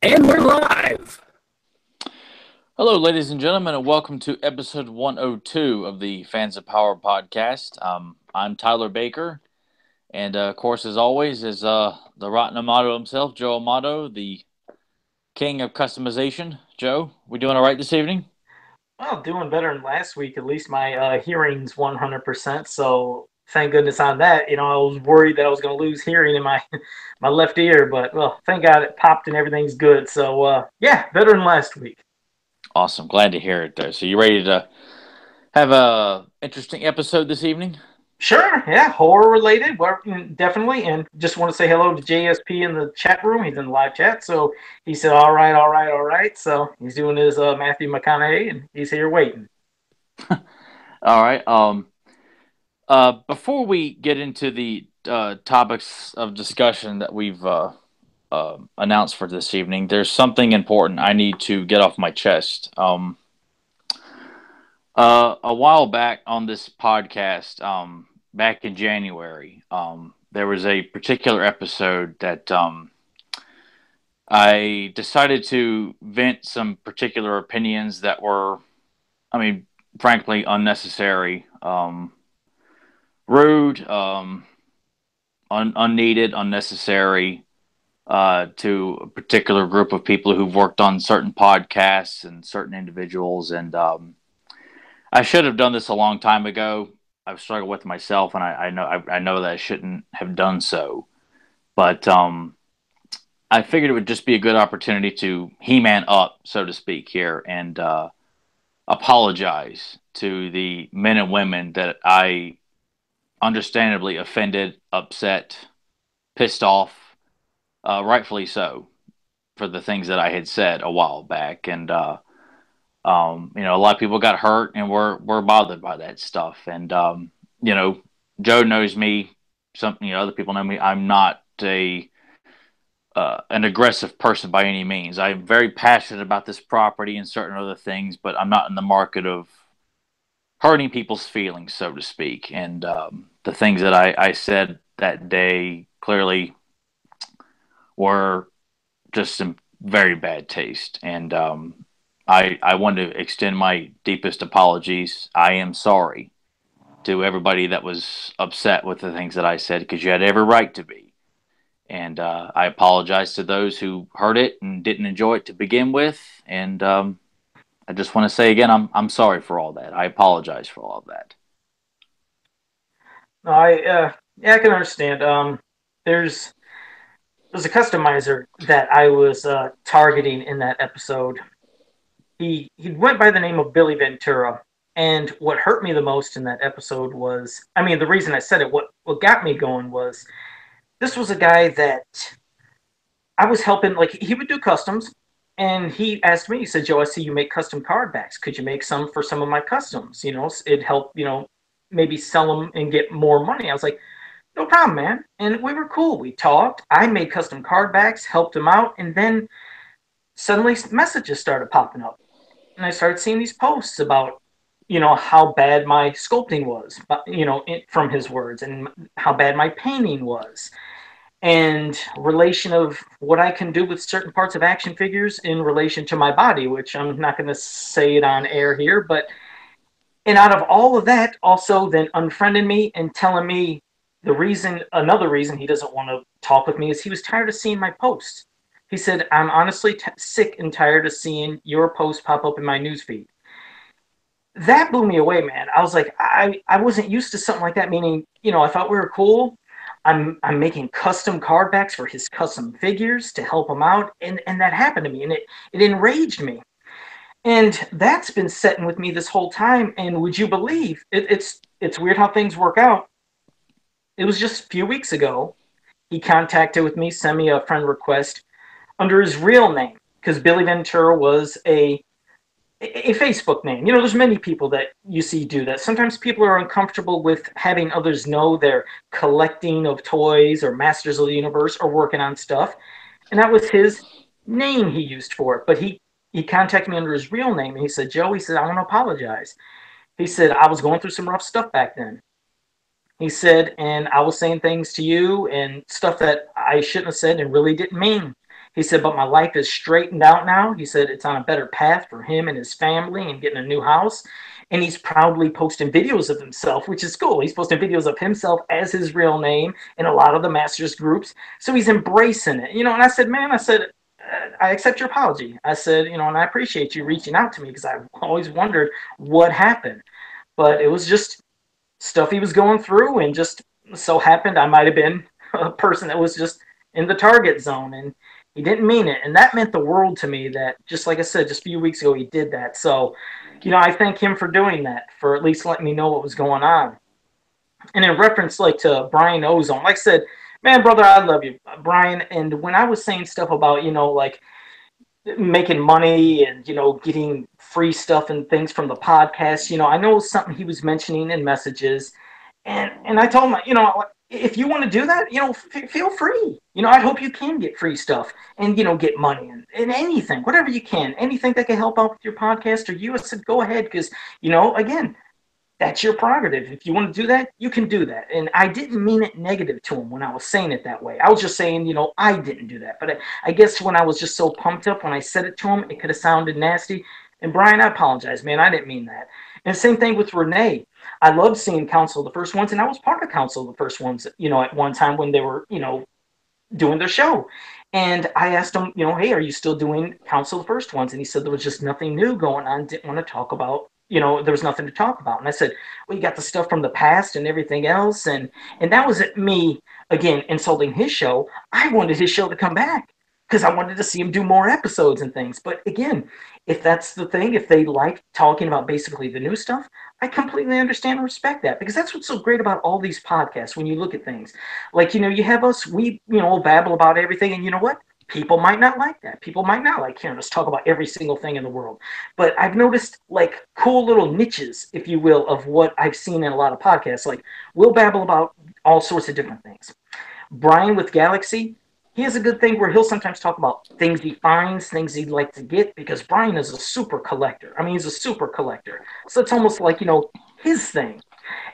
And we're live. Hello, ladies and gentlemen, and welcome to episode 102 of the Fans of Power podcast. I'm Tyler Baker, and of course, as always, is the Rotten Amato himself, Joe Amato, the king of customization. Joe, we doing all right this evening? Well, doing better than last week. At least my hearing's 100%. So thank goodness on that. I was worried that I was going to lose hearing in my my left ear, but well, thank God it popped and everything's good. So yeah, better than last week. Awesome, glad to hear it. There, so you ready to have a interesting episode this evening? Sure, yeah, horror related, well, definitely. And just want to say hello to JSP in the chat room. He's in the live chat, so he said, "All right, all right, all right." So he's doing his Matthew McConaughey, and he's here waiting. All right. Before we get into the topics of discussion that we've announced for this evening, there's something important I need to get off my chest. A while back on this podcast, back in January, there was a particular episode that I decided to vent some particular opinions that were, I mean, frankly, unnecessary, rude, unneeded, unnecessary to a particular group of people who've worked on certain podcasts and certain individuals. And I should have done this a long time ago. I've struggled with myself, and I know that I shouldn't have done so. But I figured it would just be a good opportunity to He-Man up, so to speak, here and apologize to the men and women that I understandably offended, upset, pissed off, rightfully so, for the things that I had said a while back. And a lot of people got hurt and were bothered by that stuff. And Joe knows me. Some other people know me. I'm not a an aggressive person by any means. I'm very passionate about this property and certain other things, but I'm not in the market of hurting people's feelings, so to speak. And the things that I said that day clearly were just some very bad taste. And I want to extend my deepest apologies. I am sorry to everybody that was upset with the things that I said because you had every right to be. And I apologize to those who heard it and didn't enjoy it to begin with. And I just want to say again, I'm sorry for all that. I apologize for all of that. No, yeah, I can understand. There's there's a customizer that I was targeting in that episode. He went by the name of Billy Ventura, and what hurt me the most in that episode was, I mean, the reason I said it, what got me going was this was a guy that I was helping. Like he would do customs, and he asked me. He said, "Joe, I see you make custom card backs. Could you make some for some of my customs? It'd help. Maybe sell them and get more money." I was like, "No problem, man." And we were cool. We talked. I made custom card backs, helped him out, and then suddenly messages started popping up, and I started seeing these posts about how bad my sculpting was, from his words, and how bad my painting was, and relation of what I can do with certain parts of action figures in relation to my body, which I'm not going to say it on air here, but and out of all of that, also then unfriending me and telling me another reason he doesn't want to talk with me is he was tired of seeing my posts. He said, "I'm honestly sick and tired of seeing your posts pop up in my newsfeed." That blew me away, man. I was like, I wasn't used to something like that. Meaning, I thought we were cool. I'm making custom card backs for his custom figures to help him out, and that happened to me, and it enraged me. And that's been setting with me this whole time. And would you believe it's weird how things work out. It was just a few weeks ago he contacted with me, sent me a friend request under his real name because Billy Ventura was a Facebook name. There's many people that you see do that. Sometimes people are uncomfortable with having others know they're collecting of toys or Masters of the Universe or working on stuff. And that was his name he used for it. But he contacted me under his real name and he said, "Joe," he said, "I want to apologize." He said, "I was going through some rough stuff back then." He said, "And I was saying things to you and stuff that I shouldn't have said and really didn't mean." He said, but my life is straightened out now. He said it's on a better path for him and his family and getting a new house. And he's proudly posting videos of himself, which is cool. He's posting videos of himself as his real name in a lot of the Masters groups. So he's embracing it, you know. And I said, man, I said, I accept your apology. I said, you know, and I appreciate you reaching out to me because I've always wondered what happened. But it was just stuff he was going through, and just so happened I might have been a person that was just in the target zone, and he didn't mean it. And that meant the world to me that, just like I said, just a few weeks ago, he did that. So, you know, I thank him for doing that, for at least letting me know what was going on. And in reference, like, to Brian Ozone, like I said, man, brother, I love you, Brian. And when I was saying stuff about, you know, like making money and, you know, getting free stuff and things from the podcast, you know, I know something he was mentioning in messages, and I told him, you know, if you want to do that, you know, feel free. You know, I hope you can get free stuff and, you know, get money and anything, whatever you can, anything that can help out with your podcast or you. I said, go ahead, because, you know, again, that's your prerogative. If you want to do that, you can do that. And I didn't mean it negative to him when I was saying it that way. I was just saying, you know, I didn't do that. But I guess when I was just so pumped up when I said it to him, it could have sounded nasty. And Brian, I apologize, man. I didn't mean that. And the same thing with Renee. I loved seeing Council of the First Ones, and I was part of Council of the First Ones, you know, at one time when they were, you know, doing their show. And I asked him, you know, hey, are you still doing Council of the First Ones? And he said there was just nothing new going on. Didn't want to talk about, you know, there was nothing to talk about. And I said, well, you got the stuff from the past and everything else. And that was me, again, insulting his show. I wanted his show to come back because I wanted to see him do more episodes and things. But again, if that's the thing, if they like talking about basically the new stuff, I completely understand and respect that, because that's what's so great about all these podcasts. When you look at things like, you know, you have us, we, you know, babble about everything, and you know what? People might not like that. People might not like hearing us talk about every single thing in the world. But I've noticed like cool little niches, if you will, of what I've seen in a lot of podcasts. Like, we'll babble about all sorts of different things. Brian with Galaxy, he has a good thing where he'll sometimes talk about things he finds, things he'd like to get, because Brian is a super collector. I mean, he's a super collector. So it's almost like, you know, his thing.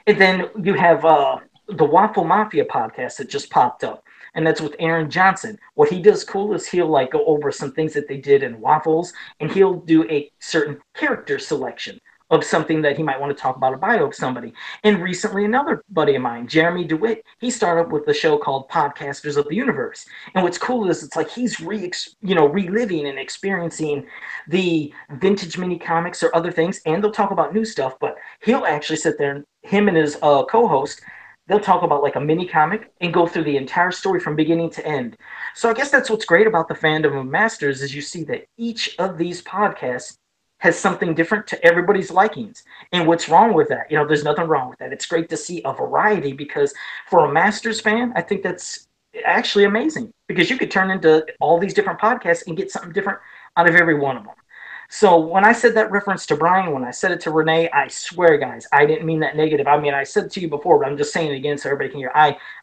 And then you have the Waffle Mafia podcast that just popped up, and that's with Aaron Johnson. What he does cool is he'll like go over some things that they did in Waffles, and he'll do a certain character selection of something that he might want to talk about, a bio of somebody. And recently, another buddy of mine, Jeremy DeWitt, he started up with a show called Podcasters of the Universe. And what's cool is it's like he's reliving and experiencing the vintage mini comics or other things, and they'll talk about new stuff. But he'll actually sit there, and him and his co-host, they'll talk about like a mini comic and go through the entire story from beginning to end. So I guess that's what's great about the fandom of Masters, is you see that each of these podcasts has something different to everybody's likings. And what's wrong with that? You know, there's nothing wrong with that. It's great to see a variety, because for a Masters fan, I think that's actually amazing, because you could turn into all these different podcasts and get something different out of every one of them. So when I said that reference to Brian, when I said it to Renee, I swear, guys, I didn't mean that negative. I mean, I said it to you before, but I'm just saying it again so everybody can hear.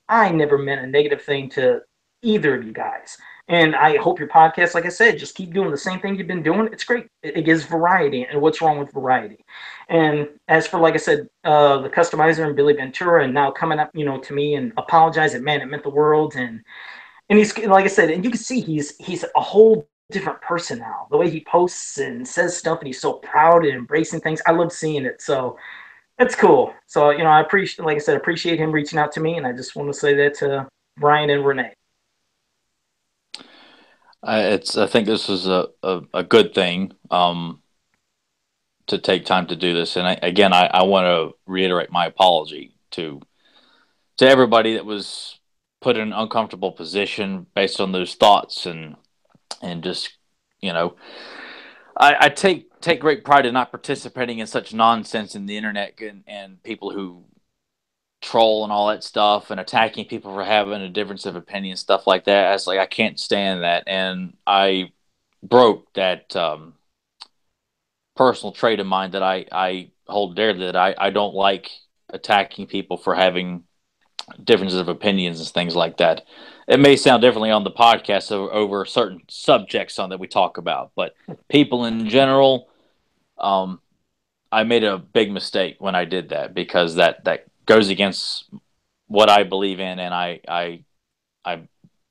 I never meant a negative thing to either of you guys. And I hope your podcast, like I said, just keep doing the same thing you've been doing. It's great. It gives variety. And what's wrong with variety? And as for, like I said, the customizer and Billy Ventura, and now coming up, you know, to me and apologize, man, it meant the world. And he's, like I said, and you can see he's a whole different person now. The way he posts and says stuff, and he's so proud and embracing things. I love seeing it. So that's cool. So, you know, I appreciate, like I said, appreciate him reaching out to me. And I just want to say that to Brian and Renee. I think this is a good thing, to take time to do this. And I want to reiterate my apology to everybody that was put in an uncomfortable position based on those thoughts, and just, you know, I take great pride in not participating in such nonsense in the internet, and people who troll and all that stuff, and attacking people for having a difference of opinion, stuff like that. It's like, I can't stand that. And I broke that personal trait of mine that I hold dearly, that I don't like attacking people for having differences of opinions and things like that. It may sound differently on the podcast over certain subjects on that we talk about, but people in general, I made a big mistake when I did that, because that goes against what I believe in, and I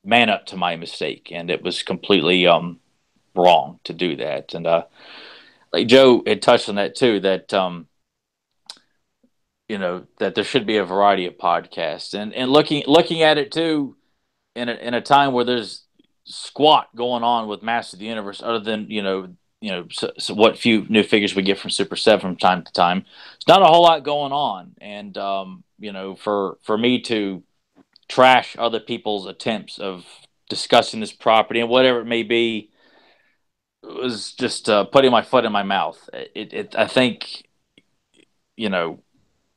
man up to my mistake, and it was completely wrong to do that. And like Joe had touched on that too, that that there should be a variety of podcasts, and looking at it too in a time where there's squat going on with Master of the Universe, other than so what few new figures we get from Super Seven from time to time. It's not a whole lot going on, and for me to trash other people's attempts of discussing this property and whatever it may be was just putting my foot in my mouth. I think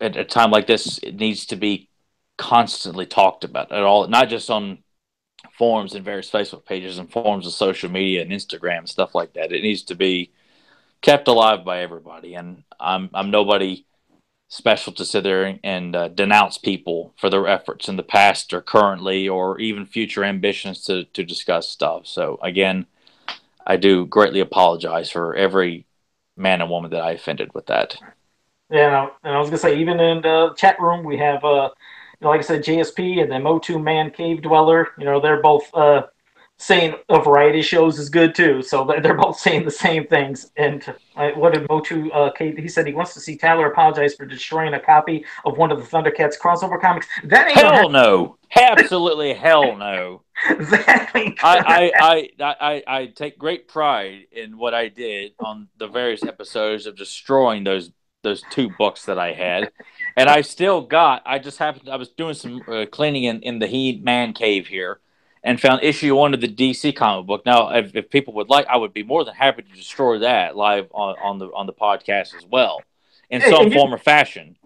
at a time like this, it needs to be constantly talked about at all, not just on forums and various Facebook pages and forums of social media and Instagram and stuff like that. It needs to be kept alive by everybody. And I'm nobody special to sit there and denounce people for their efforts in the past or currently or even future ambitions to discuss stuff. So again, I do greatly apologize for every man and woman that I offended with that. Yeah, and I was gonna say, even in the chat room, we have, like I said, JSP and then Motu Man Cave Dweller. They're both saying a variety of shows is good too. So they're both saying the same things. And what did Motu Cave? He said he wants to see Tyler apologize for destroying a copy of one of the Thundercats crossover comics. That ain't hell no, absolutely hell no. That ain't I take great pride in what I did on the various episodes of destroying those two books that I had, and I still got. I was doing some cleaning in the He-Man cave here, and found issue 1 of the DC comic book. Now, if people would like, I would be more than happy to destroy that live on the podcast as well, in some form or fashion.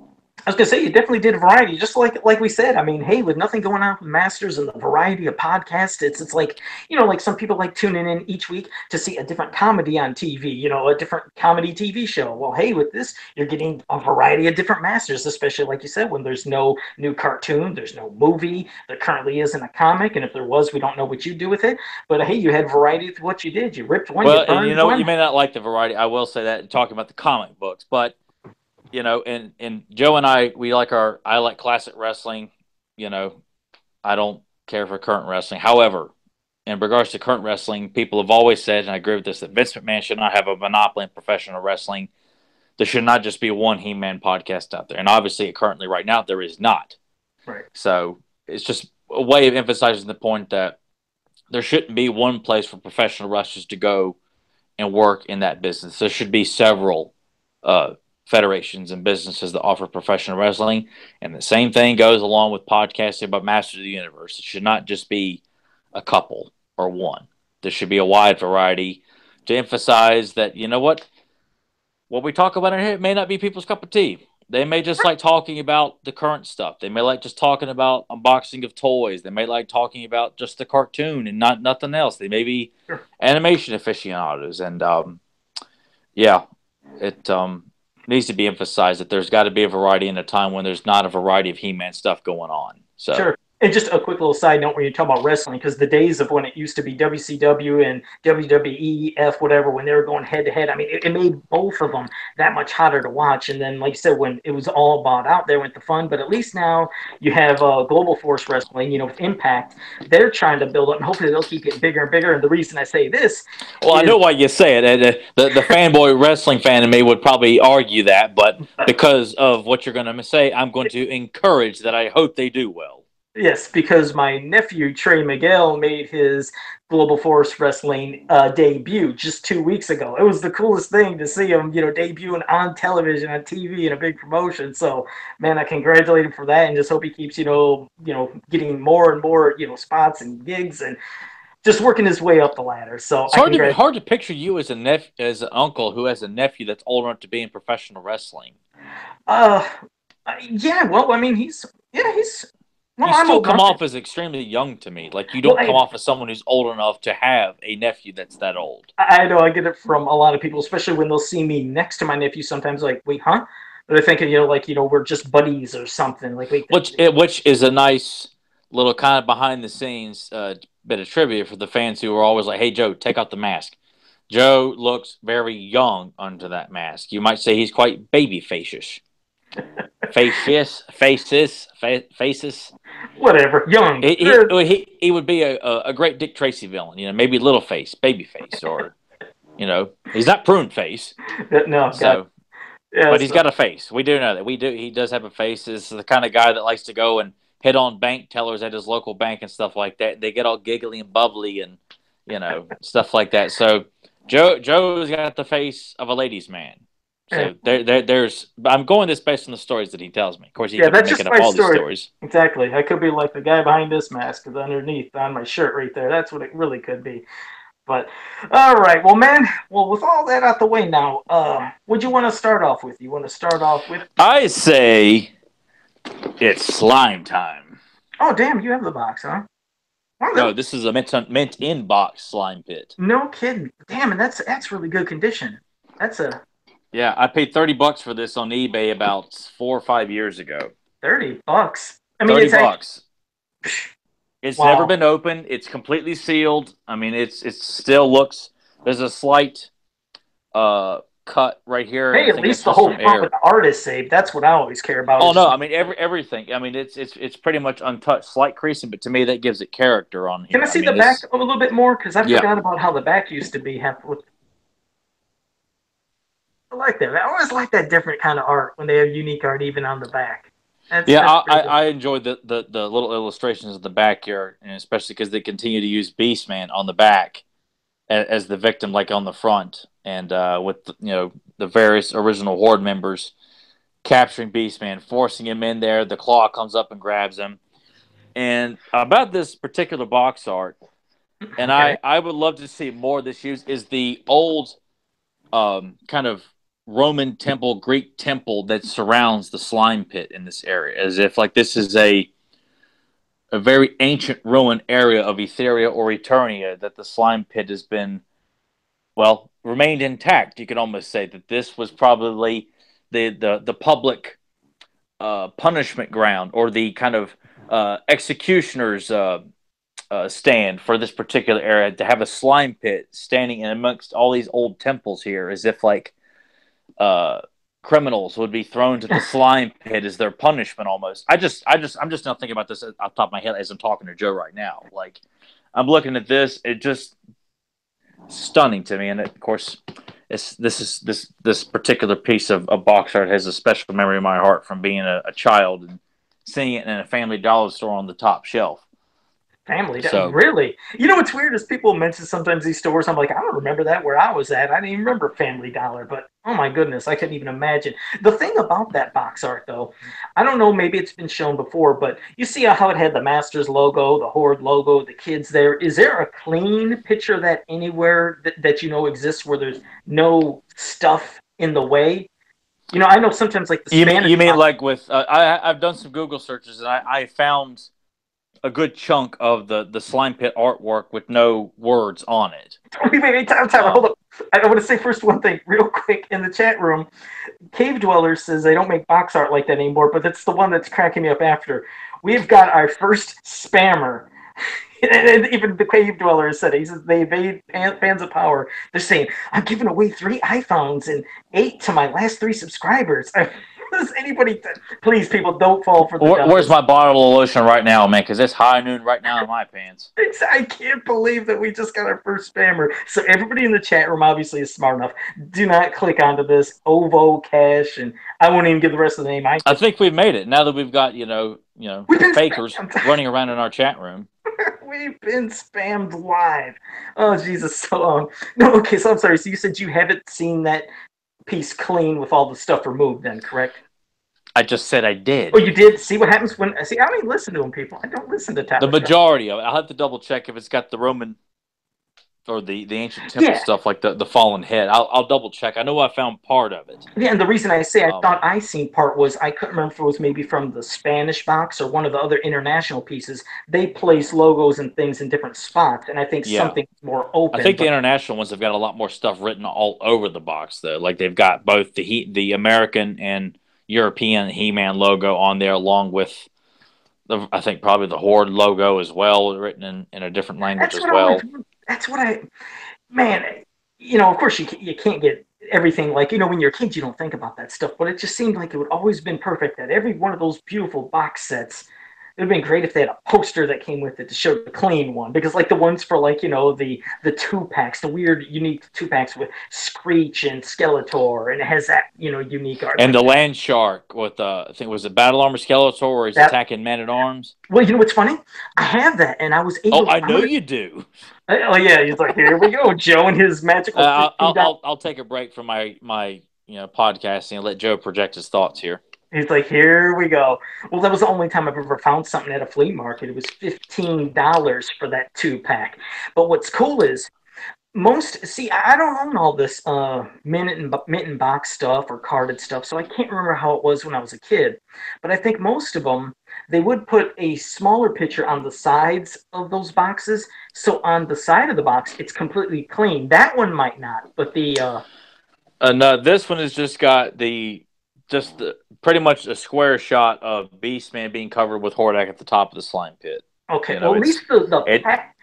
I was gonna say, you definitely did a variety, just like we said. I mean, hey, with nothing going on with Masters and the variety of podcasts, it's like, like some people like tuning in each week to see a different comedy on TV, a different comedy TV show. Well, hey, with this, you're getting a variety of different Masters, especially like you said, when there's no new cartoon, there's no movie, there currently isn't a comic, and if there was, we don't know what you do with it. But hey, you had variety with what you did. You ripped one, well, you burned and one. You may not like the variety. I will say that talking about the comic books, but and Joe and I like classic wrestling. I don't care for current wrestling. However, in regards to current wrestling, people have always said, and I agree with this, that Vince McMahon should not have a monopoly in professional wrestling. There should not just be one He-Man podcast out there. And obviously, currently, right now, there is not. Right. So it's just a way of emphasizing the point that there shouldn't be one place for professional wrestlers to go and work in that business. There should be several federations and businesses that offer professional wrestling, and the same thing goes along with podcasting about Masters of the Universe. It should not just be a couple or one. There should be a wide variety to emphasize that, what we talk about in here may not be people's cup of tea. They may just like talking about the current stuff. They may like just talking about unboxing of toys. They may like talking about just the cartoon and nothing else. They may be animation aficionados. And it needs to be emphasized that there's got to be a variety in a time when there's not a variety of He-Man stuff going on. So. Sure. And just a quick little side note when you talk about wrestling, because the days of when it used to be WCW and WWEF, whatever, when they were going head to head, I mean, it made both of them that much hotter to watch. And then, like you said, when it was all bought out, there went the fun. But at least now you have Global Force Wrestling, with Impact. They're trying to build up, and hopefully they'll keep getting bigger and bigger. And the reason I say this, I know why you say it. The fanboy wrestling fan in me would probably argue that, but because of what you're going to say, I'm going to encourage that. I hope they do well. Yes, because my nephew, Trey Miguel, made his Global Force Wrestling debut just 2 weeks ago. It was the coolest thing to see him, debuting on television, on TV, in a big promotion. So, man, I congratulate him for that, and just hope he keeps, getting more and more, spots and gigs, and just working his way up the ladder. So it's hard to picture you as an uncle who has a nephew that's old enough to be in professional wrestling. Yeah. Well, I mean, he's. Well, you still come off as extremely young to me. Like, you don't come off as someone who's old enough to have a nephew that's that old. I know. I get it from a lot of people, especially when they'll see me next to my nephew sometimes, like, wait, huh? But they're thinking, we're just buddies or something. Like, wait. Which is a nice little kind of behind-the-scenes bit of trivia for the fans who are always like, hey, Joe, take out the mask. Joe looks very young under that mask. You might say he's quite baby-facious. Faces. Whatever. Young. He would be a great Dick Tracy villain. You know, maybe Littleface, Babyface, or he's not Prune Face. No, God. So, Yeah, but he's so got a face. We do know that. He does have a face. Is the kind of guy that likes to go and hit on bank tellers at his local bank and stuff like that. They get all giggly and bubbly and stuff like that. So Joe's got the face of a ladies' man. yeah. So there's. I'm going this based on the stories that he tells me. Of course, he Yeah, could be that's making just up my all these story. stories. Exactly. I could be like the guy behind this mask because underneath on my shirt right there. That's what it really could be. But all right, well, man. Well, with all that out the way now, what you want to start off with? You want to start off with? I say it's slime time. Oh, damn! You have the box, huh? No, this is a mint in box slime pit. No kidding. Damn, and that's really good condition. That's a Yeah, I paid $30 for this on eBay about 4 or 5 years ago. $30. I mean, $30. It's wow. never been opened. It's completely sealed. I mean, it still looks. There's a slight cut right here. Hey, I at think least it's the just whole from front air. with the artist saved. That's what I always care about. Oh no, I mean everything. I mean it's pretty much untouched, slight creasing, but to me that gives it character on Can here. I see mean, the back a little bit more? Because I yeah. forgot about how the back used to be. I like that. I always like that different kind of art when they have unique art even on the back. I enjoyed the little illustrations of the back here, and especially because they continue to use Beastman on the back as the victim, like on the front, and with the various original Horde members capturing Beastman, forcing him in there. The Claw comes up and grabs him. And about this particular box art, and okay. I would love to see more of this used, is the old kind of Roman temple, Greek temple that surrounds the slime pit in this area, as if like this is a very ancient ruined area of Etheria or Eternia that the slime pit has been, well, remained intact. You could almost say that this was probably the public punishment ground or the kind of executioner's stand for this particular area, to have a slime pit standing in amongst all these old temples here, as if like criminals would be thrown to the slime pit as their punishment almost. I'm just not thinking about this off the top of my head as I'm talking to Joe right now. Like, I'm looking at this, it just stunning to me. And of course, this particular piece of box art has a special memory in my heart from being a child and seeing it in a Family Dollar store on the top shelf. Family, So really? You know what's weird is people mention sometimes these stores. I'm like, I don't remember that where I was at. I didn't even remember Family Dollar, but oh my goodness, I couldn't even imagine. The thing about that box art, though, I don't know, maybe it's been shown before, but you see how it had the Masters logo, the Horde logo, the kids there. Is there a clean picture of that anywhere that you know exists where there's no stuff in the way? You know, I know sometimes like the Spanish. you mean like with I've done some Google searches and I found a good chunk of the slime pit artwork with no words on it. Wait, time, hold up. I want to say first one thing real quick in the chat room. Cave Dweller says they don't make box art like that anymore, but that's the one that's cracking me up after. We've got our first spammer. And even the Cave Dweller said it. He says they evade fans of power. They're saying, I'm giving away 3 iPhones and 8 to my last 3 subscribers. Does anybody please, people, don't fall for the where's my bottle of lotion right now, man? Because it's high noon right now in my pants. I can't believe that we just got our first spammer. So everybody in the chat room obviously is smart enough. Do not click onto this Ovo Cash, and I won't even give the rest of the name. I think we've made it now that we've got fakers running around in our chat room. We've been spammed live. Oh Jesus! So no, okay. So I'm sorry. So you said you haven't seen that piece clean with all the stuff removed, then, correct? I just said I did. Oh, you did? See what happens when... See, I don't even listen to them, people. I don't listen to Tyler. The majority of it. I'll have to double check if it's got the Roman or the ancient temple stuff, like the fallen head. I'll double check. I know I found part of it. Yeah, and the reason I say I thought I seen part was I couldn't remember if it was maybe from the Spanish box or one of the other international pieces. They place logos and things in different spots, and I think something more open. I think the international ones have got a lot more stuff written all over the box, though. Like they've got both the American and European He-Man logo on there, along with I think probably the Horde logo as well, written in a different language as well. That's what man, you know, of course you can't get everything, like, when you're a kid, you don't think about that stuff, but it just seemed like it would always been perfect that every one of those beautiful box sets, it would have been great if they had a poster that came with it to show the clean one, because like the ones for like the two packs, the weird unique two packs with Screech and Skeletor, and it has that unique art And like the that. Land Shark with I think was it Battle Armor Skeletor where he's That attacking Man at Arms. Well, you know what's funny? I have that, and I was Oh, able. I I'm know gonna. you do. Oh yeah, he's like, here we go, Joe, and his magical I'll, 15. I'll take a break from my podcasting and let Joe project his thoughts here. He's like, here we go. Well, that was the only time I've ever found something at a flea market. It was $15 for that 2 pack. But what's cool is most. See, I don't own all this mint and box stuff or carded stuff, so I can't remember how it was when I was a kid. But I think most of them they would put a smaller picture on the sides of those boxes. So on the side of the box, it's completely clean. That one might not, but No, this one has just got the pretty much a square shot of Beastman being covered with Hordak at the top of the slime pit. okay. Well, at least the it pack,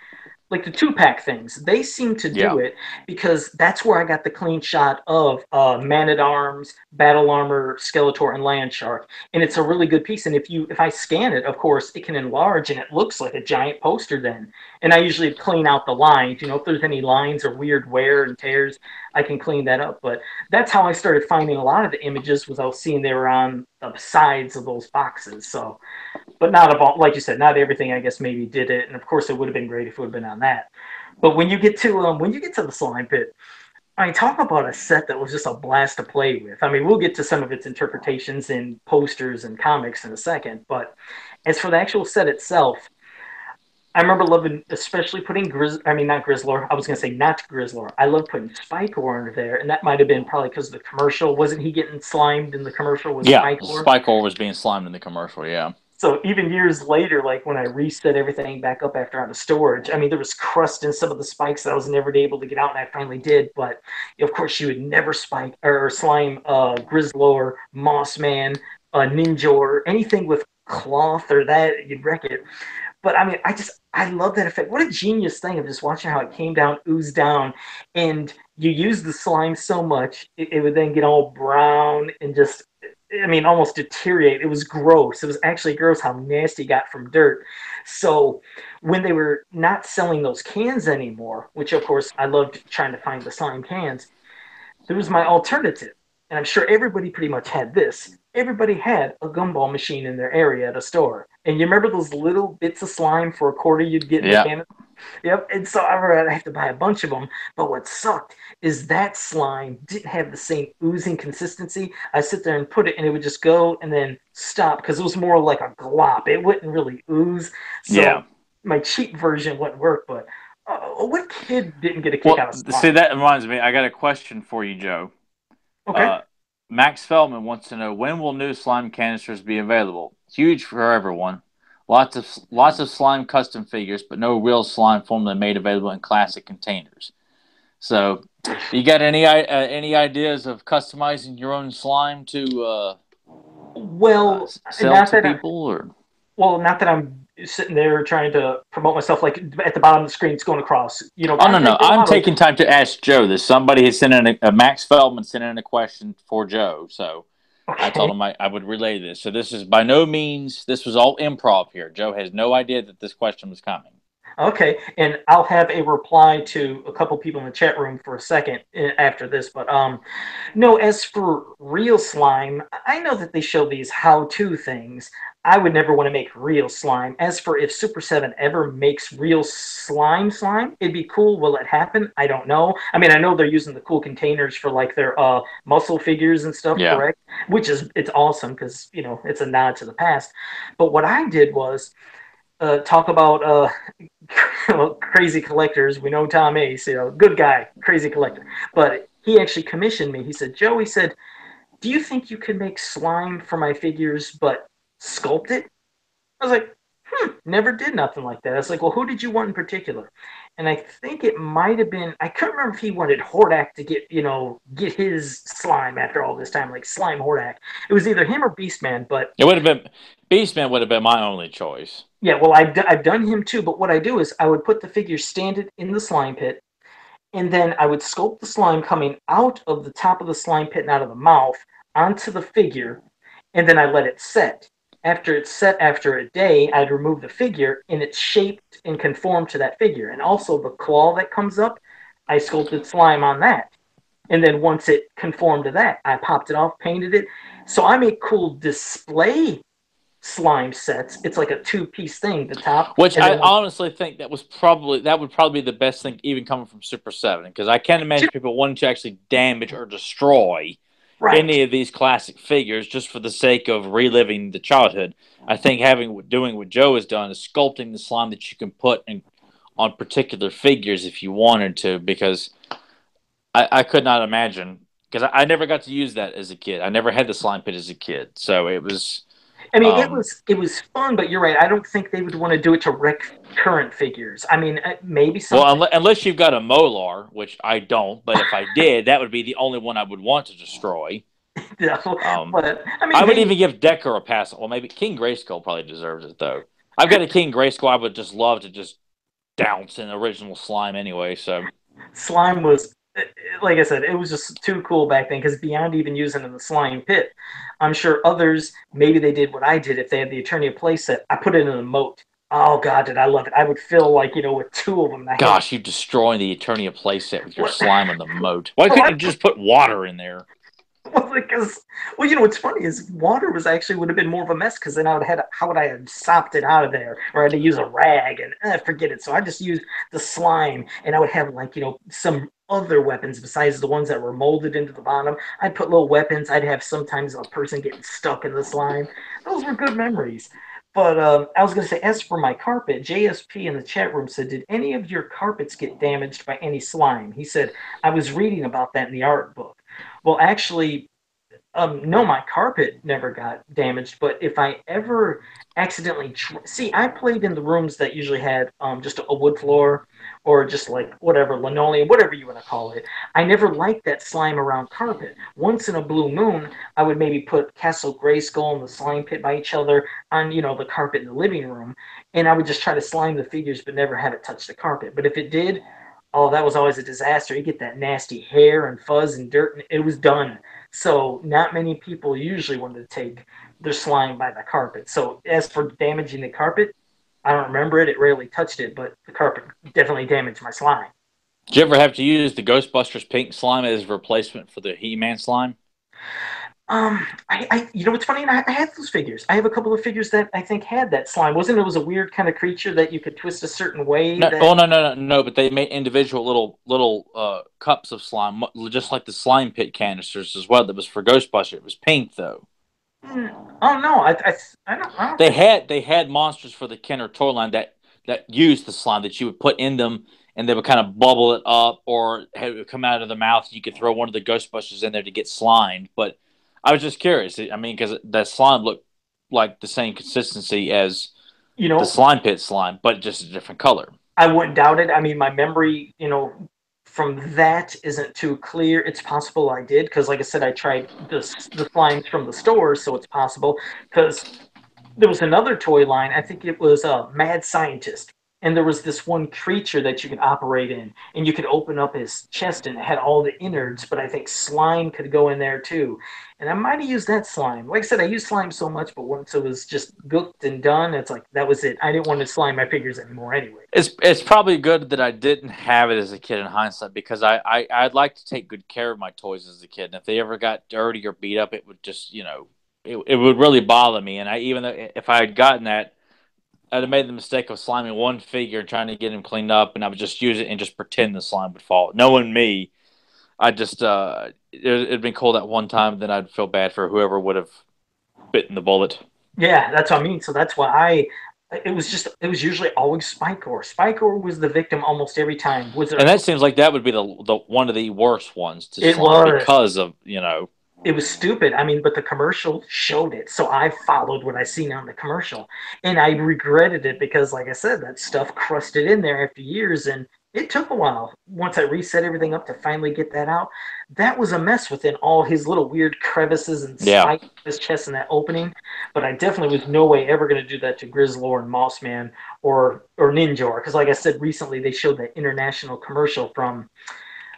like the 2 pack things, they seem to yeah. do it because that's where I got the clean shot of Man at Arms, Battle Armor, Skeletor, and Land Shark, and it's a really good piece. And if I scan it, of course, it can enlarge and it looks like a giant poster then. And I usually clean out the lines. If there's any lines or weird wear and tears, I can clean that up. But that's how I started finding a lot of the images was I was seeing they were on the sides of those boxes. So but not about, like you said, not everything I guess maybe did it, and of course it would have been great if it would have been on that. But when you get to the slime pit, I mean, talk about a set that was just a blast to play with. I mean, we'll get to some of its interpretations in posters and comics in a second, but as for the actual set itself, I remember loving, especially putting not Grizzlor. I was gonna say not Grizzlor. I love putting Spikor under there, and that might have been probably because of the commercial. Wasn't he getting slimed in the commercial with Yeah, Spikor? Spikor was being slimed in the commercial. Yeah. So even years later, like when I reset everything back up after out of storage, I mean, there was crust in some of the spikes that I was never able to get out, and I finally did. But of course, you would never spike or slime Grizzlor, Mossman, Ninja, or anything with cloth or that, you'd wreck it. But I mean, I love that effect. What a genius thing of just watching how it came down, oozed down, and you use the slime so much, it would then get all brown and just, I mean, almost deteriorate. It was gross. It was actually gross how nasty it got from dirt. So when they were not selling those cans anymore, which of course I loved trying to find the slime cans, there was my alternative. And I'm sure everybody pretty much had this. Everybody had a gumball machine in their area at a store. And you remember those little bits of slime for a quarter you'd get in the can? Yep. And so I have to buy a bunch of them. But what sucked is that slime didn't have the same oozing consistency. I sit there and put it, and it would just go and then stop because it was more like a glop. It wouldn't really ooze. So my cheap version wouldn't work. But what kid didn't get a kick out of slime? See, that reminds me. I got a question for you, Joe. Okay. Max Feldman wants to know when will new slime canisters be available? Huge for everyone. Lots of slime custom figures, but no real slime formula made available in classic containers. So, you got any ideas of customizing your own slime to sell to people? Not that I'm sitting there trying to promote myself. Like at the bottom of the screen, it's going across. No. I'm taking time to ask Joe this. Somebody has sent in Max Feldman sent in a question for Joe, so. Okay. I told him I would relay this. So this is by no means, this was all improv here. Joe has no idea that this question was coming. Okay, and I'll have a reply to a couple people in the chat room for a second after this. But no, as for real slime, I know that they show these how-to things. I would never want to make real slime. As for if Super 7 ever makes real slime, it'd be cool. Will it happen? I don't know. I mean, I know they're using the cool containers for like their muscle figures and stuff, correct? It's awesome because, it's a nod to the past. But what I did was talk about crazy collectors. We know Tom Ace, good guy, crazy collector. But he actually commissioned me. He said, Joe, he said, do you think you can make slime for my figures, but sculpt it? I was like, never did nothing like that. I was like, well, who did you want in particular? And I think it might have been, I couldn't remember if he wanted Hordak to get his slime after all this time, like Slime Hordak. It was either him or Beastman, but it would have been Beastman would have been my only choice. Yeah, well, I've done him too, but what I do is I would put the figure standard in the slime pit, and then I would sculpt the slime coming out of the top of the slime pit and out of the mouth onto the figure, and then I let it set. After it's set after a day, I'd remove the figure and it's shaped and conformed to that figure. And also the claw that comes up, I sculpted slime on that. And then once it conformed to that, I popped it off, painted it. So I make cool display slime sets. It's like a two-piece thing, the top, Which and I then honestly think that would probably be the best thing, even coming from Super Seven, because I can't imagine people wanting to actually damage or destroy right. any of these classic figures just for the sake of reliving the childhood. I think doing what Joe has done is sculpting the slime that you can put on particular figures if you wanted to, because I could not imagine, because I never got to use that as a kid. I never had the slime pit as a kid, so it was. I mean, Um, it was fun, but you're right. I don't think they would want to do it to wreck current figures. I mean, maybe well, something. unless you've got a Molar, which I don't, but if I did, that would be the only one I would want to destroy. You know, Um, but I mean, I would maybe even give Decker a pass. Well, maybe King Grayskull probably deserves it though. I've got a King Grayskull. I would just love to just douse in original slime anyway. So slime was, like I said, it was just too cool back then. Because beyond even using it in the slime pit, I'm sure others maybe they did what I did if they had the Eternia playset. I put it in a moat. Oh God, did I love it? I would fill like with two of them. I had gosh, you destroying the Eternia playset with your what? slime on the moat. Why Well, couldn't you just put water in there? well, because what's funny is water was actually would have been more of a mess because then I would have had how would I have sopped it out of there or I had to use a rag and forget it. So I just used the slime and I would have like some other weapons besides the ones that were molded into the bottom. I'd put little weapons. I'd have sometimes a person getting stuck in the slime. Those were good memories. But I was going to say, as for my carpet, JSP in the chat room said, "Did any of your carpets get damaged by any slime?" He said, "I was reading about that in the art book." Well, actually, no, my carpet never got damaged, but if I ever accidentally see, I played in the rooms that usually had just a wood floor or just like whatever linoleum, whatever you want to call it. I never liked that slime around carpet. Once in a blue moon, I would maybe put Castle Grayskull and the slime pit by each other on the carpet in the living room, and I would just try to slime the figures, but never have it touch the carpet. But if it did, oh, that was always a disaster. You get that nasty hair and fuzz and dirt, and it was done. So not many people usually want to take their slime by the carpet. So as for damaging the carpet, I don't remember it. It rarely touched it, but the carpet definitely damaged my slime. Did you ever have to use the Ghostbusters pink slime as a replacement for the He-Man slime? You know what's funny? I have those figures. I have a couple of figures that I think had that slime. Wasn't it? It was a weird kind of creature that you could twist a certain way. No, That oh no! But they made individual little cups of slime, just like the slime pit canisters as well. That was for Ghostbusters. It was pink though. oh no, I don't think. They had monsters for the Kenner toy line that used the slime that you would put in them, and they would kind of bubble it up, or it would come out of the mouth. You could throw one of the Ghostbusters in there to get slimed. But I was just curious. I mean, because that slime looked like the same consistency as You the know, slime pit slime, but just a different color. I wouldn't doubt it. I mean, my memory, from that isn't too clear. It's possible I did because, like I said, I tried the slimes from the store, so it's possible. Because there was another toy line. I think it was a Mad Scientist, and there was this one creature that you could operate in, and you could open up his chest, and it had all the innards. But I think slime could go in there too, and I might have used that slime. Like I said, I used slime so much, but once it was just cooked and done, it's like that was it. I didn't want to slime my figures anymore anyway. It's probably good that I didn't have it as a kid in hindsight, because I'd like to take good care of my toys as a kid, and if they ever got dirty or beat up, it would just it would really bother me. And I even though if I had gotten that, I'd have made the mistake of sliming one figure and trying to get him cleaned up, and I would just use it and just pretend the slime would fall. Knowing me, I just it'd been cold that one time, then I'd feel bad for whoever would have bitten the bullet. Yeah, that's what I mean. So that's why it was usually always Spikor. Spikor was the victim almost every time. Was there? And that seems like that would be the one of the worst ones to It slime was. because of It was stupid. I mean, but the commercial showed it, so I followed what I seen on the commercial, and I regretted it because, like I said, that stuff crusted in there after years, and it took a while. Once I reset everything up to finally get that out, that was a mess within all his little weird crevices and Yeah. spikes in his chest and that opening. But I definitely was no way ever going to do that to Grizzlor and Mossman or Ninjor. Because, like I said recently, they showed that international commercial from,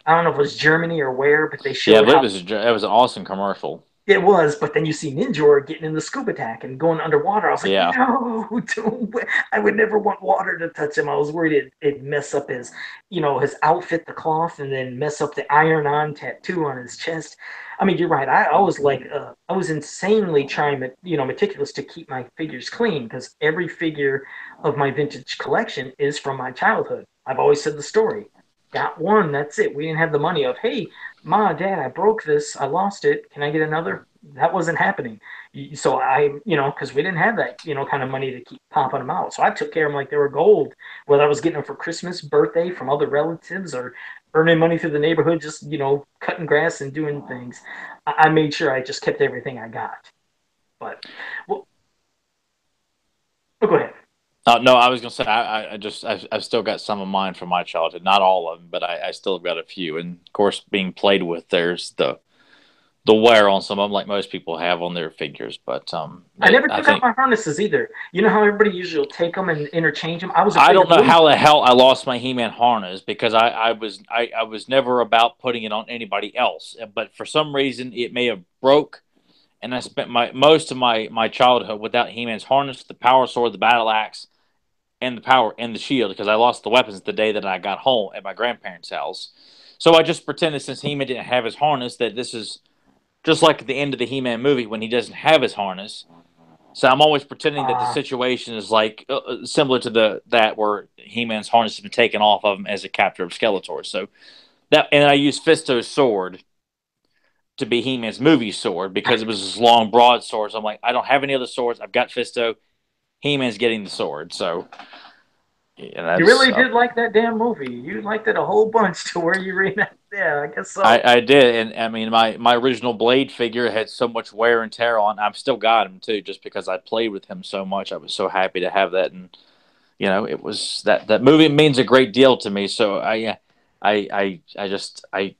I don't know if it was Germany or where, but they Yeah, showed but how it was an awesome commercial. it was, but then you see Ninjor getting in the scuba tank and going underwater. I was like, Yeah. no, I would never want water to touch him. I was worried it'd mess up his, his outfit, the cloth, and then mess up the iron-on tattoo on his chest. I mean, you're right. I was like, I was insanely trying, meticulous to keep my figures clean because every figure of my vintage collection is from my childhood. I've always said the story. Got one, that's it. We didn't have the money of, hey, Ma, Dad, I broke this. I lost it. Can I get another? That wasn't happening. So because we didn't have that, kind of money to keep popping them out. So I took care of them like they were gold, whether I was getting them for Christmas, birthday from other relatives, or earning money through the neighborhood, just, cutting grass and doing things. I made sure I just kept everything I got. But, well, go ahead. No, I was gonna say I've still got some of mine from my childhood, not all of them, but I still got a few. And of course, being played with, there's the wear on some of them, like most people have on their figures. But I never I took out think my harnesses either. You know how everybody usually will take them and interchange them? I was I afraid don't of know losing. how the hell I lost my He-Man harness because I was never about putting it on anybody else. But for some reason, it may have broke, and I spent most of my childhood without He-Man's harness, the power sword, the battle axe, and the power and the shield because I lost the weapons the day that I got home at my grandparents' house. So I just pretended since He-Man didn't have his harness that this is just like at the end of the He-Man movie when he doesn't have his harness. So I'm always pretending that the Uh, situation is like similar to the that where He-Man's harness has been taken off of him as a captor of Skeletor. So that and I used Fisto's sword to be He-Man's movie sword because it was this long broadsword. So I'm like, I don't have any other swords. I've got Fisto. He-Man's getting the sword. So yeah, You that's really did like that damn movie. You liked it a whole bunch to where you read it. Yeah, I guess so. I did, and I mean my original Blade figure had so much wear and tear on. I've still got him too, just because I played with him so much. I was so happy to have that, and it was that movie means a great deal to me. So I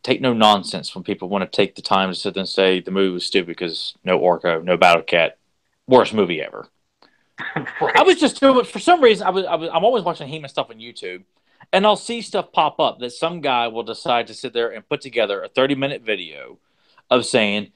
take no nonsense when people want to take the time to sit there and say the movie was stupid because no Orko, no Battle Cat, worst movie ever. I Right. was just doing for some reason. I'm always watching He-Man stuff on YouTube, and I'll see stuff pop up that some guy will decide to sit there and put together a 30-minute video of saying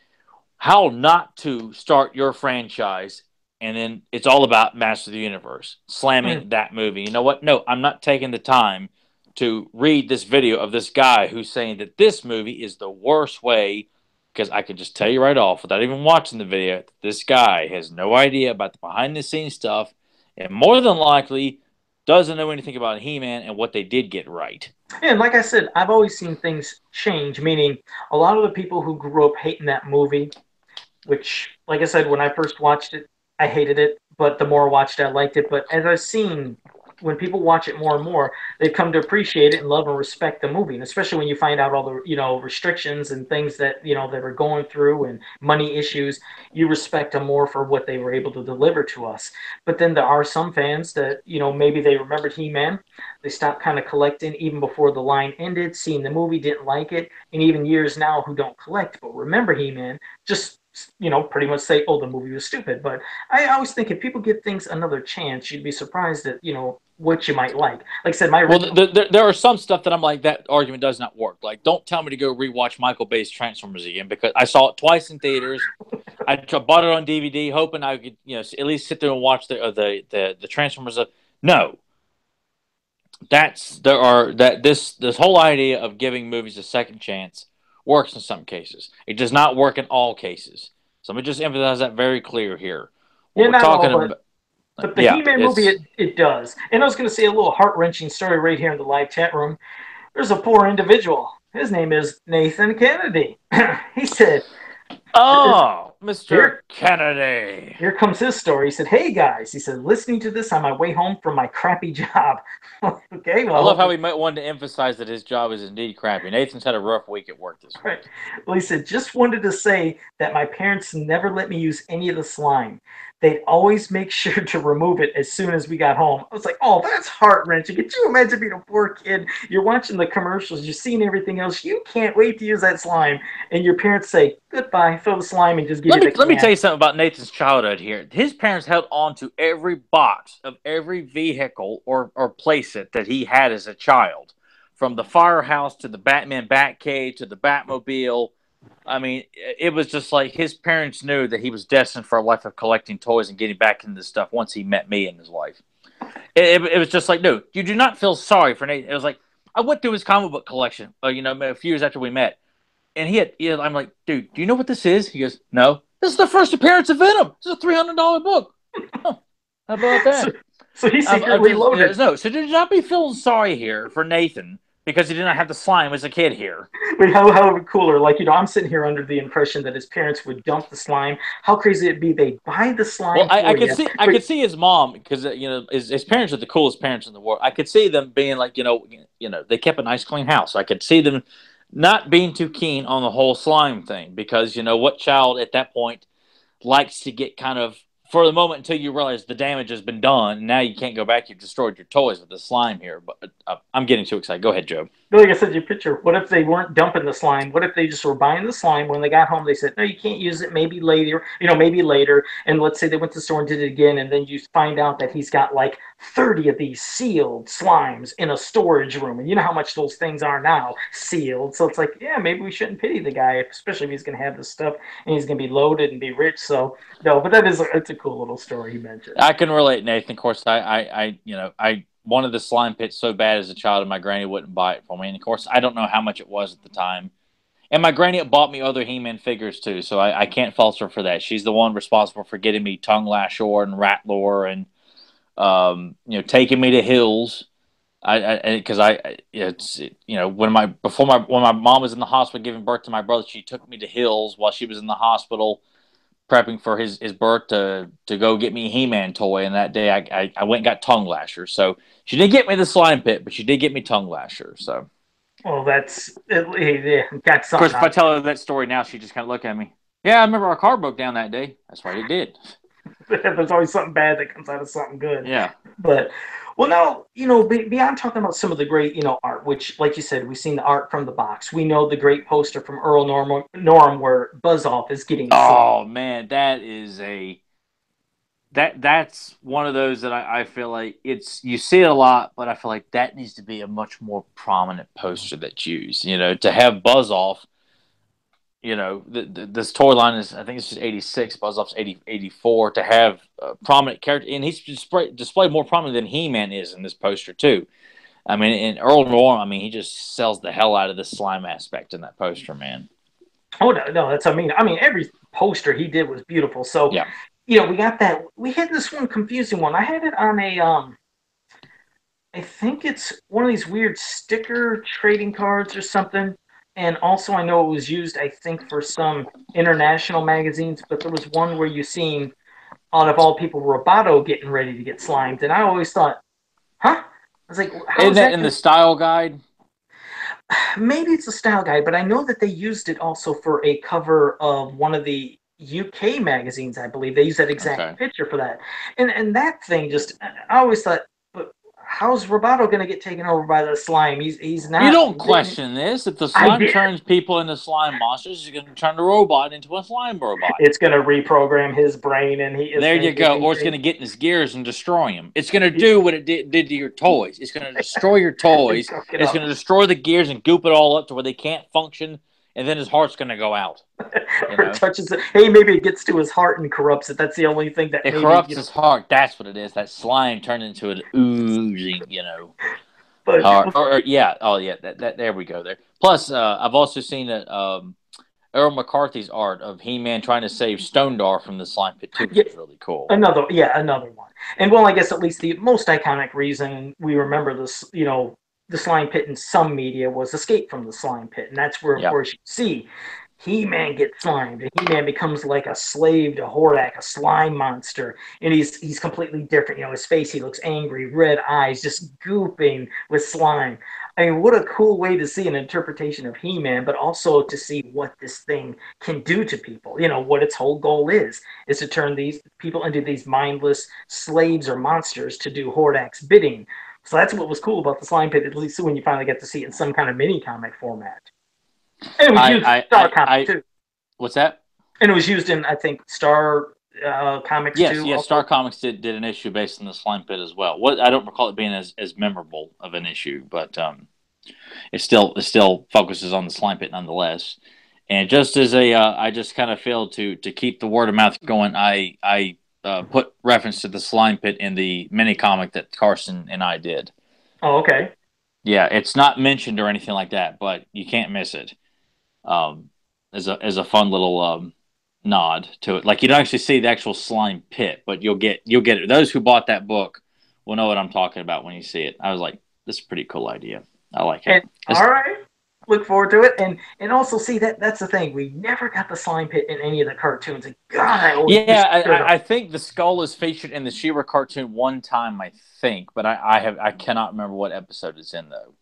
how not to start your franchise, and then it's all about Master of the Universe, Hmm. slamming that movie. You know what? No, I'm not taking the time to read this video of this guy who's saying that this movie is the worst way because I can just tell you right off without even watching the video that this guy has no idea about the behind the scenes stuff and more than likely doesn't know anything about He-Man and what they did get right. And like I said, I've always seen things change, meaning a lot of the people who grew up hating that movie, which, like I said, when I first watched it, I hated it, but the more I watched it, I liked it. But as I've seen, when people watch it more and more, they've come to appreciate it and love and respect the movie. And especially when you find out all the, restrictions and things that, they were going through and money issues, you respect them more for what they were able to deliver to us. But then there are some fans that, maybe they remembered He-Man. They stopped kind of collecting even before the line ended, seen the movie, didn't like it. And even years now who don't collect but remember He-Man, just pretty much say, "Oh, the movie was stupid." But I always think if people give things another chance, you'd be surprised at what you might like. Like I said, my Well, original. there are some stuff that I'm like that argument does not work. Like, don't tell me to go rewatch Michael Bay's Transformers again because I saw it twice in theaters. Bought it on DVD, hoping I could, at least sit there and watch the Transformers. No, this whole idea of giving movies a second chance works in some cases. It does not work in all cases. So let me just emphasize that very clear here. What Yeah, we're not all, talking but about, but the yeah, He-Man movie, it's it does. And I was going to say a little heart wrenching story right here in the live chat room. There's a poor individual. His name is Nathan Kennedy. He said, Mr. "Here, Kennedy. here comes his story." He said, "Hey guys," he said, "listening to this on my way home from my crappy job." Okay, well, I love how hopefully. he wanted to emphasize that his job is indeed crappy. Nathan's had a rough week at work this week. Right. Well, he said, "Just wanted to say that my parents never let me use any of the slime. they'd always make sure to remove it as soon as we got home. I was like, oh, that's heart wrenching. Could you imagine being a poor kid? You're watching the commercials, you're seeing everything else. You can't wait to use that slime. And your parents say, goodbye, throw the slime and just give Let you me the let me tell can. you something about Nathan's childhood here. His parents held on to every box of every vehicle or playset that he had as a child, from the firehouse to the Batman Batcave to the Batmobile. I mean, it was just like his parents knew that he was destined for a life of collecting toys and getting back into this stuff once he met me in his life. It was just like, no, you do not feel sorry for Nathan. It was like, I went through his comic book collection, a few years after we met. And I'm like, dude, do you know what this is? He goes, no. This is the first appearance of Venom. This is a $300 book. Huh, how about So, that? so he secretly loaded. No, so do not be feeling sorry here for Nathan because he did not have the slime as a kid here. Wait, how cooler? Like, I'm sitting here under the impression that his parents would dump the slime. How crazy it'd be they buy the Well, slime I for could you. see I But could see his mom because his parents are the coolest parents in the world. I could see them being like they kept a nice clean house. I could see them not being too keen on the whole slime thing because what child at that point likes to get kind of for the moment until you realize the damage has been done. Now you can't go back. You've destroyed your toys with the slime here. But I'm getting too excited. Go ahead, Joe. like I said, your picture. What if they weren't dumping the slime? What if they just were buying the slime when they got home? They said, "No, you can't use it. Maybe later. Maybe later." And let's say they went to the store and did it again, and then you find out that he's got like 30 of these sealed slimes in a storage room, and you know how much those things are now sealed. So it's like, yeah, maybe we shouldn't pity the guy, especially if he's going to have this stuff and he's going to be loaded and be rich. So no, but it's a cool little story he mentioned. I can relate, Nathan. Of course, I wanted the slime pit so bad as a child, and my granny wouldn't buy it for me. And of course, I don't know how much it was at the time. And my granny bought me other He-Man figures too, so I can't fault her for that. She's the one responsible for getting me Tongue Lashor and Ratlor, and taking me to Hills. When my mom was in the hospital giving birth to my brother, she took me to Hills while she was in the hospital prepping for his birth to go get me a He-Man toy. And that day I went and got Tongue Lasher. So she didn't get me the slime pit, but she did get me Tongue Lasher. So Well, got of course, something if I out tell her that story now, she just kind of look at me. Yeah, I remember our car broke down that day. That's right, it did. There's always something bad that comes out of something good. Yeah. But well, now beyond talking about some of the great art, which, like you said, we've seen the art from the box. We know the great poster from Earl Norm where Buzz Off is getting slain. Oh man, that's one of those that I feel like you see it a lot, but I feel like that needs to be a much more prominent poster that's used. To have Buzz Off. This toy line is, I think it's just 86, Buzz Off's 84, to have a prominent character, and he's displayed more prominent than He-Man is in this poster too. I mean, in Earl Norm, I mean, he just sells the hell out of the slime aspect in that poster, man. Oh no, that's I mean, every poster he did was beautiful. So Yeah. we got that. We had this one confusing one. I had it on a I think it's one of these weird sticker trading cards or something. And also, I know it was used, I think, for some international magazines, but there was one where you seen, out of all people, Roboto getting ready to get slimed. And I always thought, huh? I was like, how Isn't is that that? in the style guide? Maybe it's a style guide, but I know that they used it also for a cover of one of the UK magazines, I believe. They used that Okay. exact picture for that. And that thing just, I always thought, but how's Roboto going to get taken over by the slime? He's You not. don't question this. If the I slime did. turns people into slime monsters, you're going to turn the robot into a slime robot. It's going to reprogram his brain, and he is There going you to get go. Or it's anything. going to get in his gears and destroy him. It's going to do what it did to your toys. It's going to destroy your toys. Cook it It's up. going to destroy the gears and goop it all up to where they can't function. And then his heart's going to go out. Or touches it. Hey, maybe it gets to his heart and corrupts it. That's the only thing that It maybe corrupts his heart. That's what it is. That slime turned into an oozing, But heart. Yeah. Oh, yeah. There we go. There. Plus, I've also seen that Earl McCarthy's art of He-Man trying to save Stone-Dar from the slime pit too, which is really cool. another one. And well, I guess at least the most iconic reason we remember this, the slime pit in some media was Escape from the Slime Pit, and that's where, of course, you see He-Man gets slimed, and He-Man becomes like a slave to Hordak, a slime monster, and he's completely different. His face, he looks angry, red eyes, just gooping with slime. I mean, what a cool way to see an interpretation of He-Man, but also to see what this thing can do to people. You know, what its whole goal is to turn these people into these mindless slaves or monsters to do Hordak's bidding. So that's what was cool about the Slime Pit, at least when you finally get to see it in some kind of mini comic format. And it was used in Star Comics too. What's that? And it was used in, I think, Star Comics yes, too. Yes, also. Star Comics did an issue based on the Slime Pit as well. What I don't recall it being as memorable of an issue, but it still focuses on the Slime Pit nonetheless. And just as I just kind of feel to keep the word of mouth going, I put reference to the Slime Pit in the mini comic that Carson and I did. Oh, okay. Yeah, it's not mentioned or anything like that, but you can't miss it. As a fun little nod to it. Like you don't actually see the actual slime pit, but you'll get it. Those who bought that book will know what I'm talking about when you see it. I was like, this is a pretty cool idea. I like it. All right. Look forward to it, and also see that's the thing. We never got the slime pit in any of the cartoons. And God, I think the skull is featured in the She-Ra cartoon one time, I think, but I cannot remember what episode it's in though.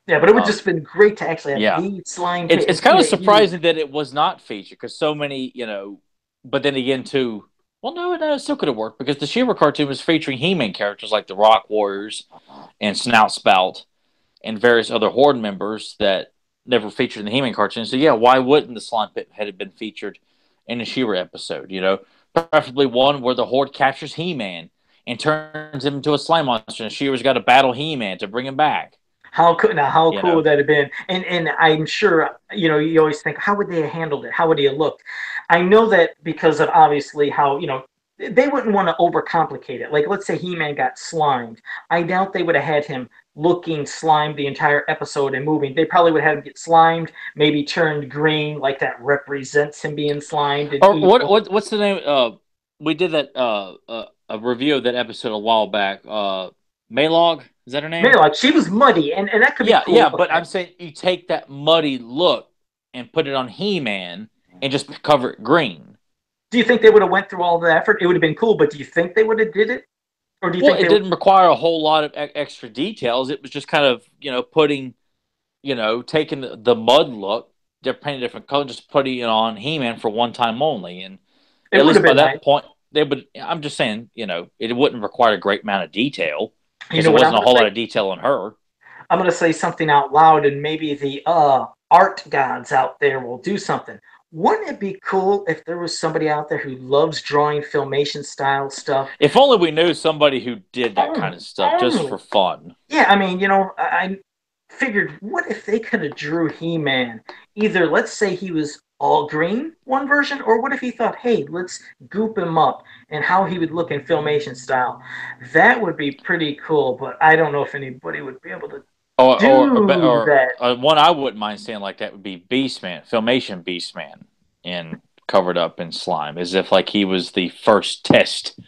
Yeah, but it would just been great to actually have the slime pit. It's kind of surprising that it was not featured because so many, but then again, too, well, no, it still could have worked because the She-Ra cartoon was featuring He-Man characters like the Rock Warriors and Snout Spout and various other Horde members that never featured in the He-Man cartoon. So, yeah, why wouldn't the slime pit have been featured in a She-Ra episode, Preferably one where the Horde captures He-Man and turns him into a slime monster and She-Ra's got to battle He-Man to bring him back. How cool would that have been? And I'm sure, you always think, how would they have handled it? How would he have looked? I know that because of obviously how, they wouldn't want to overcomplicate it. Like, let's say He-Man got slimed. I doubt they would have had him looking slimed the entire episode and moving. They probably would have him get slimed, maybe turned green, like that represents him being slimed. Or what's the name? We did that a review of that episode a while back. Maylog, is that her name? Maylog. She was muddy, and that could be cool. Yeah, but I'm saying you take that muddy look and put it on He-Man and just cover it green. Do you think they would have went through all the effort? It would have been cool, but do you think they would have did it? Or do you think it didn't require a whole lot of extra details? It was just kind of, putting, taking the mud look, they're painting different colors, just putting it on He-Man for one time only. And at least by that point, they would. I'm just saying, it wouldn't require a great amount of detail because there wasn't a whole lot of detail on her. I'm going to say something out loud, and maybe the art gods out there will do something. Wouldn't it be cool if there was somebody out there who loves drawing Filmation style stuff? If only we knew somebody who did that kind of stuff just for fun. Yeah, I mean, I figured, what if they could have drew He-Man? Either, let's say he was all green, one version, or what if he thought, hey, let's goop him up and how he would look in Filmation style? That would be pretty cool, but I don't know if anybody would be able to or one I wouldn't mind seeing like that would be Beastman, Filmation Beastman, and covered up in slime, as if like he was the first test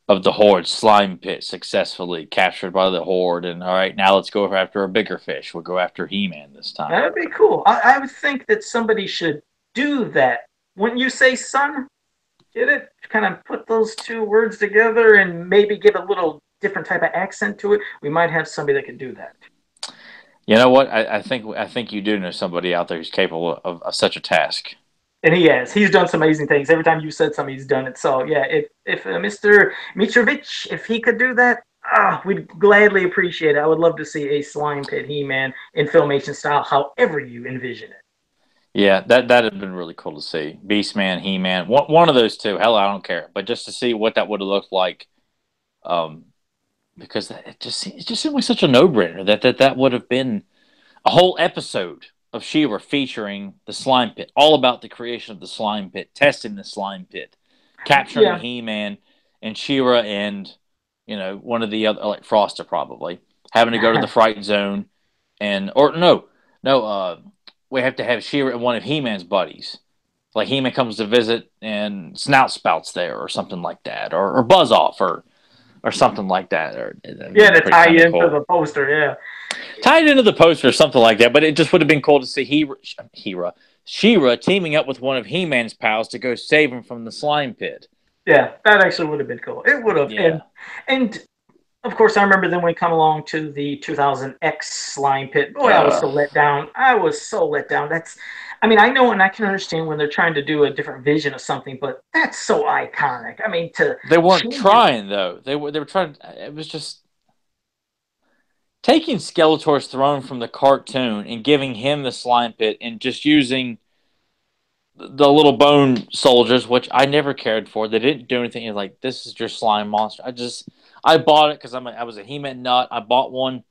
of the Horde slime pit successfully captured by the Horde, and all right, now let's go after a bigger fish. We'll go after He-Man this time. That would be cool. I would think that somebody should do that. When you say son, get it? Kind of put those two words together and maybe give a little different type of accent to it. We might have somebody that could do that. You know what? I think you do know somebody out there who's capable of such a task. And he has. He's done some amazing things. Every time you said something, he's done it. So, yeah, if Mr. Mitrovic, if he could do that, we'd gladly appreciate it. I would love to see a Slime Pit He-Man in Filmation style, however you envision it. Yeah, that'd have been really cool to see. Beastman, He-Man, one of those two. Hell, I don't care. But just to see what that would have looked like, because it just seemed like such a no-brainer that would have been a whole episode of She-Ra featuring the slime pit, all about the creation of the slime pit, testing the slime pit, capturing He-Man and She-Ra and one of the other, like Froster probably, having to go to the Fright Zone, we have to have She-Ra and one of He-Man's buddies. Like He-Man comes to visit and Snout Spout's there or something like that, or Buzz Off or something like that. To tie into the poster, yeah. Tie it into the poster or something like that, but it just would have been cool to see She-Ra teaming up with one of He-Man's pals to go save him from the slime pit. Yeah, that actually would have been cool. It would have. Yeah. And of course, I remember then we come along to the 2000X slime pit. Boy, I was so let down. I was so let down. I mean, I know and I can understand when they're trying to do a different vision of something, but that's so iconic. I mean, to They weren't change it. trying though. They were trying. It was just taking Skeletor's throne from the cartoon and giving him the slime pit and just using the little bone soldiers, which I never cared for. They didn't do anything. It's like, this is your slime monster. I bought it because I was a He-Man nut. I bought one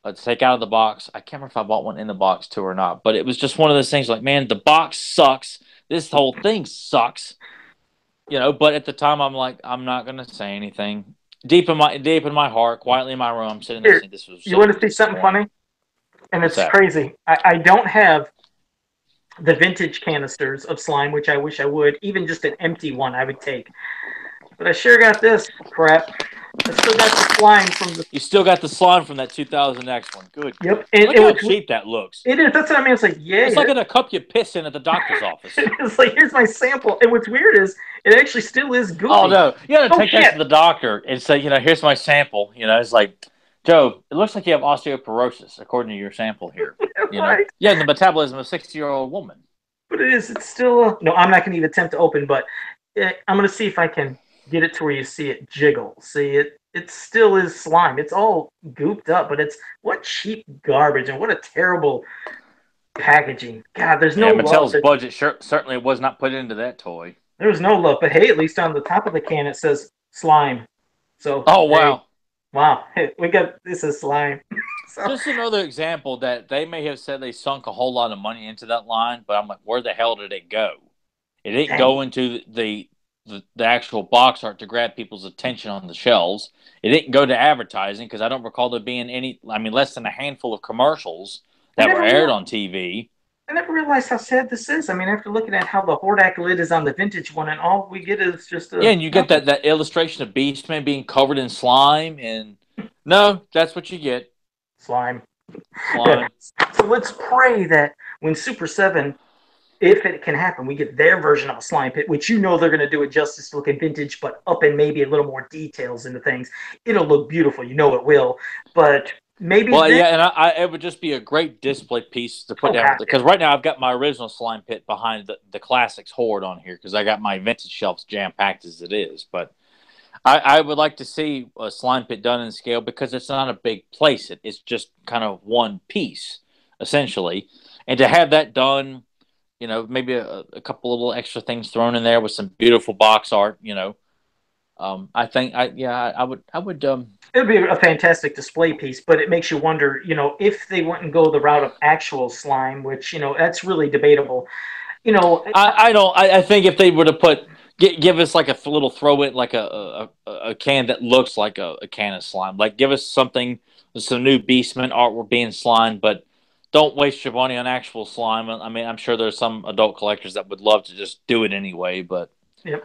to take out of the box. I can't remember if I bought one in the box too or not, but it was just one of those things like, man, the box sucks. This whole thing sucks. But at the time I'm like, I'm not gonna say anything. Deep in my heart, quietly in my room, I'm sitting there Here, saying this was you want to see something funny? And What's it's that? crazy. I don't have the vintage canisters of slime, which I wish I would. Even just an empty one, I would take. But I sure got this crap. I still got the slime from the. You still got the slime from that 2000X one. Good. Yep, and Look how cheap that looks. It is. That's what I mean. It's like, yeah. It's like in a cup you piss in at the doctor's office. It's like, here's my sample. And what's weird is it actually still is goofy. Oh no, you got to take that to the doctor and say, here's my sample. It's like, Joe, it looks like you have osteoporosis according to your sample here. Right. Yeah, the metabolism of a 60-year-old woman. But it is. It's still. No, I'm not going to even attempt to open. But I'm going to see if I can get it to where you see it jiggle. See it. It still is slime. It's all gooped up, but what cheap garbage and what a terrible packaging. God, there's no love. Mattel's budget certainly was not put into that toy. There was no love, but hey, at least on the top of the can it says slime. So. Oh wow. Hey, wow, hey, this is slime. So. Just another example that they may have said they sunk a whole lot of money into that line, but I'm like, where the hell did it go? It didn't go into the actual box art to grab people's attention on the shelves. It didn't go to advertising because I don't recall there being less than a handful of commercials that were aired on TV. I never realized how sad this is. I mean, after looking at how the Hordak lid is on the vintage one, and all we get is just a... Yeah, and you get that illustration of Beastman being covered in slime, and no, that's what you get. Slime. So let's pray that when Super 7, if it can happen, we get their version of a slime pit, which they're going to do it justice looking vintage, but up in maybe a little more details into things. It'll look beautiful. It will. But maybe... Well, yeah, and it would just be a great display piece to put down. Because right now I've got my original slime pit behind the Classics Horde on here because I got my vintage shelves jam-packed as it is. But I would like to see a slime pit done in scale because it's not a big place. It's just kind of one piece, essentially. And to have that done... maybe a couple of little extra things thrown in there with some beautiful box art. I think I would. It would be a fantastic display piece, but it makes you wonder, if they wouldn't go the route of actual slime, which that's really debatable. I don't. I think if they were to give us like a little throw it like a can that looks like a can of slime, like give us some new Beastman artwork being slimed, but. Don't waste your money on actual slime. I mean, I'm sure there's some adult collectors that would love to just do it anyway, but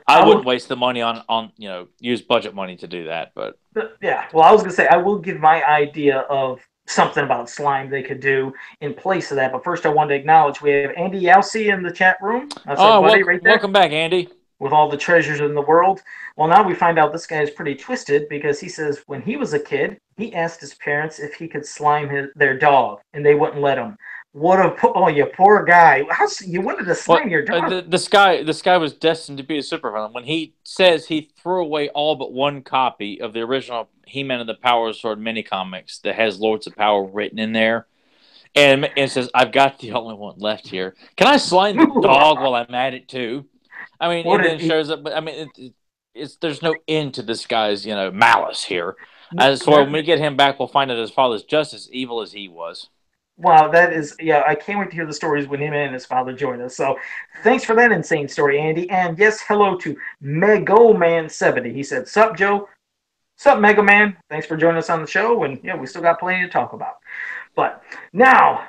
I wouldn't waste the money on use budget money to do that. But yeah, well, I was gonna say I will give my idea of something about slime they could do in place of that. But first, I wanted to acknowledge we have Andy Yalsey in the chat room. That's our buddy right there. Welcome back, Andy. With all the treasures in the world. Well, now we find out this guy is pretty twisted because he says when he was a kid, he asked his parents if he could slime their dog, and they wouldn't let him. You poor guy! You wanted to slime your dog? This guy was destined to be a supervillain. When he says he threw away all but one copy of the original He-Man and the Power Sword mini comics that has Lords of Power written in there, and says, "I've got the only one left here. Can I slime the dog while I'm at it too?" I mean, it then shows up, but I mean, there's no end to this guy's, malice here. So when we get him back, we'll find that his father's just as evil as he was. Wow, that is, I can't wait to hear the stories when him and his father join us. So thanks for that insane story, Andy. And yes, hello to Megoman70. He said, "Sup, Joe? Sup, Mega Man? Thanks for joining us on the show. And we still got plenty to talk about. But now,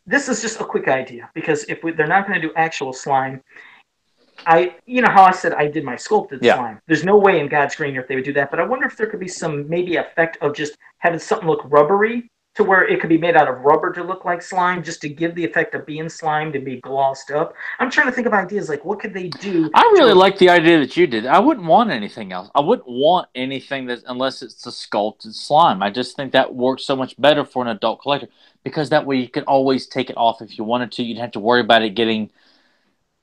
this is just a quick idea because if they're not going to do actual slime, how I said I did my sculpted slime. There's no way in God's green earth they would do that, but I wonder if there could be some maybe effect of just having something look rubbery to where it could be made out of rubber to look like slime, just to give the effect of being slimed and be glossed up. I'm trying to think of ideas like what could they do I really to. like the idea that you did. I wouldn't want anything else. I wouldn't want anything that unless it's a sculpted slime. I just think that works so much better for an adult collector because that way you could always take it off if you wanted to. You'd have to worry about it getting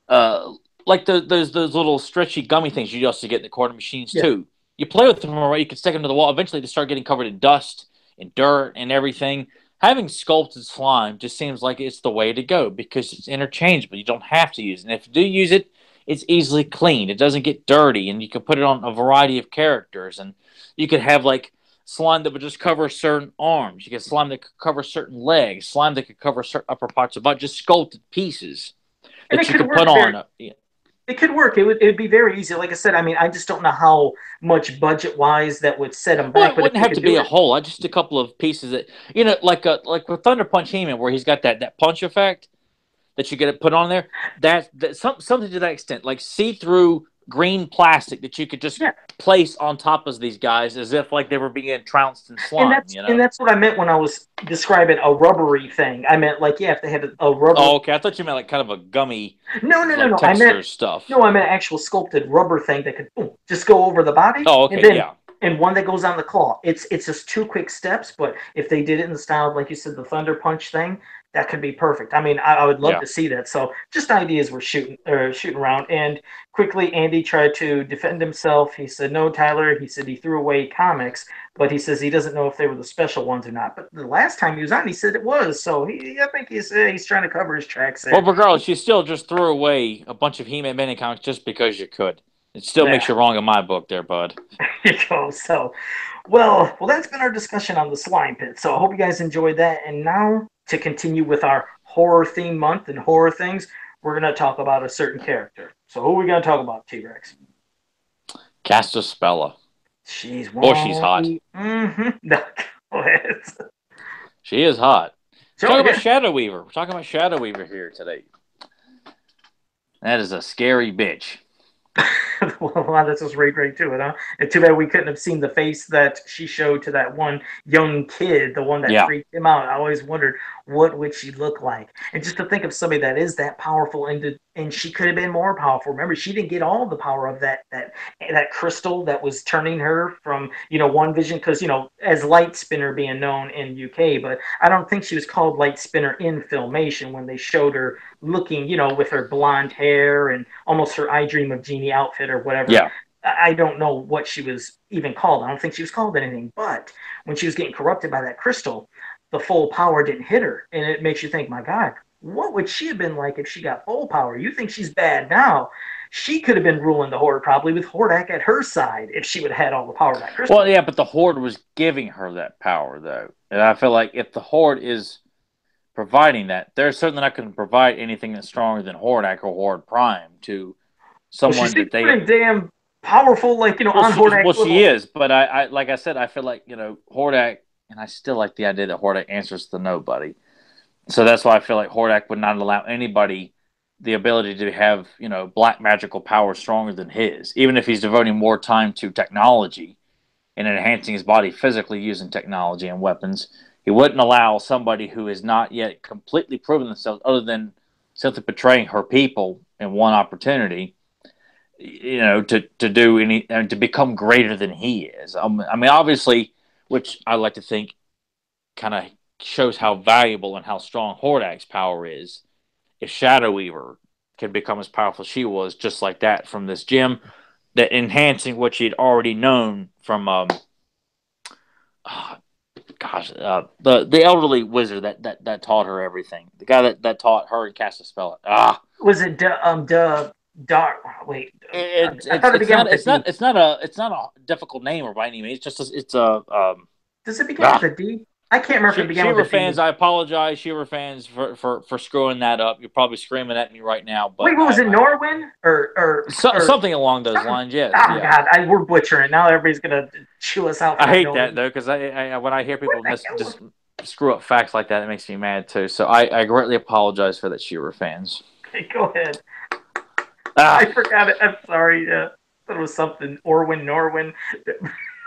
uh like those little stretchy gummy things you used to get in the quarter machines Yeah. too. You play with them, right? You can stick them to the wall. Eventually, they start getting covered in dust and dirt and everything. Having sculpted slime just seems like it's the way to go because it's interchangeable. You don't have to use it. And if you do use it, it's easily cleaned. It doesn't get dirty, and you can put it on a variety of characters. And you could have like slime that would just cover certain arms. You get slime that could cover certain legs. Slime that could cover certain upper parts of the body. Just sculpted pieces And that it you could could put work very. on. It could work. It would be very easy. Like I said, I mean, I just don't know how much budget wise that would set them Well, back. it But if wouldn't you have could to be do a it, whole. Just a couple of pieces that like with Thunder Punch He-Man, where he's got that punch effect that you get it put on there. That something to that extent, like see-through green plastic that you could just yeah. place on top of these guys as if like they were being trounced in And slime. that's and that's what I meant when I was describing a rubbery thing. I meant like, yeah, if they had a rubber. Oh, okay. I thought you meant like kind of a gummy, No, no, no, like no. I meant texture stuff. no. I meant actual sculpted rubber thing that could boom, just go over the body, Oh, and okay, then yeah. and one that goes on the claw. It's just two quick steps. But if they did it in the style of, like you said, the Thunder Punch thing, that could be perfect. I mean, I would love Yeah. to see that. So just ideas were shooting around. And quickly, Andy tried to defend himself. He said, "No, Tyler." He said he threw away comics, but he says he doesn't know if they were the special ones or not. But the last time he was on, he said it was. So I think he's trying to cover his tracks there. Well, regardless, you still just threw away a bunch of He-Man mini comics just because you could. It still makes you wrong in my book, there, bud. There you go. So, well, that's been our discussion on the slime pit. So I hope you guys enjoyed that. And now to continue with our horror theme month and horror things, we're gonna talk about a certain character. So who are we gonna talk about, T-Rex? Castaspella. She's Boy, she's hot. Mm-hmm. No, go ahead. She is hot. So, We're talking about Shadow Weaver. We're talking about Shadow Weaver here today. That is a scary bitch. well, that's just right to it, huh? And too bad we couldn't have seen the face that she showed to that one young kid, the one that freaked him out. I always wondered what would she look like, and just to think of somebody that is that powerful, and she could have been more powerful. Remember, she didn't get all the power of that crystal that was turning her from one vision, because as Light Spinner being known in UK, but I don't think she was called Light Spinner in Filmation when they showed her looking, with her blonde hair and almost her I Dream of Jeannie outfit or whatever. Yeah. I don't know what she was even called. I don't think she was called anything. But when she was getting corrupted by that crystal, the full power didn't hit her. And it makes you think, my God, what would she have been like if she got full power? You think she's bad now. She could have been ruling the Horde probably with Hordak at her side if she would have had all the power of that crystal. Well, yeah, but the Horde was giving her that power, though. And I feel like if the Horde is providing that, they're certainly not going to provide anything that's stronger than Hordak or Horde Prime to someone that they... pretty damn powerful, on Hordak. Well, she is, but I like I said, I feel like Hordak, and I still like the idea that Hordak answers to nobody. So that's why I feel like Hordak would not allow anybody the ability to have black magical power stronger than his, even if he's devoting more time to technology and enhancing his body physically using technology and weapons. He wouldn't allow somebody who has not yet completely proven themselves, other than simply betraying her people in one opportunity, to do any and to become greater than he is. I mean, obviously, which I like to think kind of shows how valuable and how strong Hordak's power is. If Shadow Weaver can become as powerful as she was, just like that from this gem, that enhancing what she'd already known from the elderly wizard that taught her everything. The guy that taught her and Castaspella. Was it Dark? Wait, it's not a difficult name or by any means. It's a. Does it begin with a D? I can't remember if it began with a D. Fans, I apologize, Shiver fans, for screwing that up. You're probably screaming at me right now. But wait, what was it, Norwin or something along those lines? Yes. Oh yeah. God, we're butchering. Now everybody's gonna chew us out. I hate that though, because I when I hear people just screw up facts like that, it makes me mad too. So I greatly apologize for that, Shiver fans. Okay, go ahead. I forgot it. I'm sorry. It was something Norwin.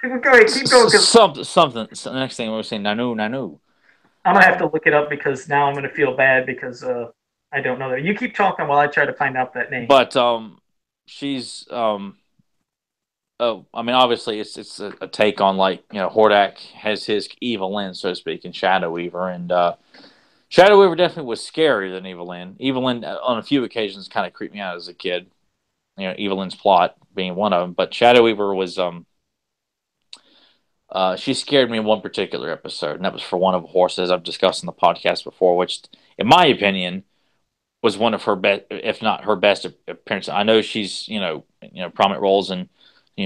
Go ahead, keep going. Something. The next thing we were saying, Nanu. I'm gonna have to look it up because now I'm gonna feel bad because I don't know that. You keep talking while I try to find out that name. But she's oh, I mean, obviously, it's a take on, like, Hordak has his Evelyn, so to speak, in Shadow Weaver, and Shadow Weaver definitely was scarier than Evelyn. Evelyn, on a few occasions, kind of creeped me out as a kid. Evelyn's plot being one of them, but Shadow Weaver was she scared me in one particular episode, and that was for one of the horses I've discussed in the podcast before, which, in my opinion, was one of her best, if not her best appearance. I know she's prominent roles in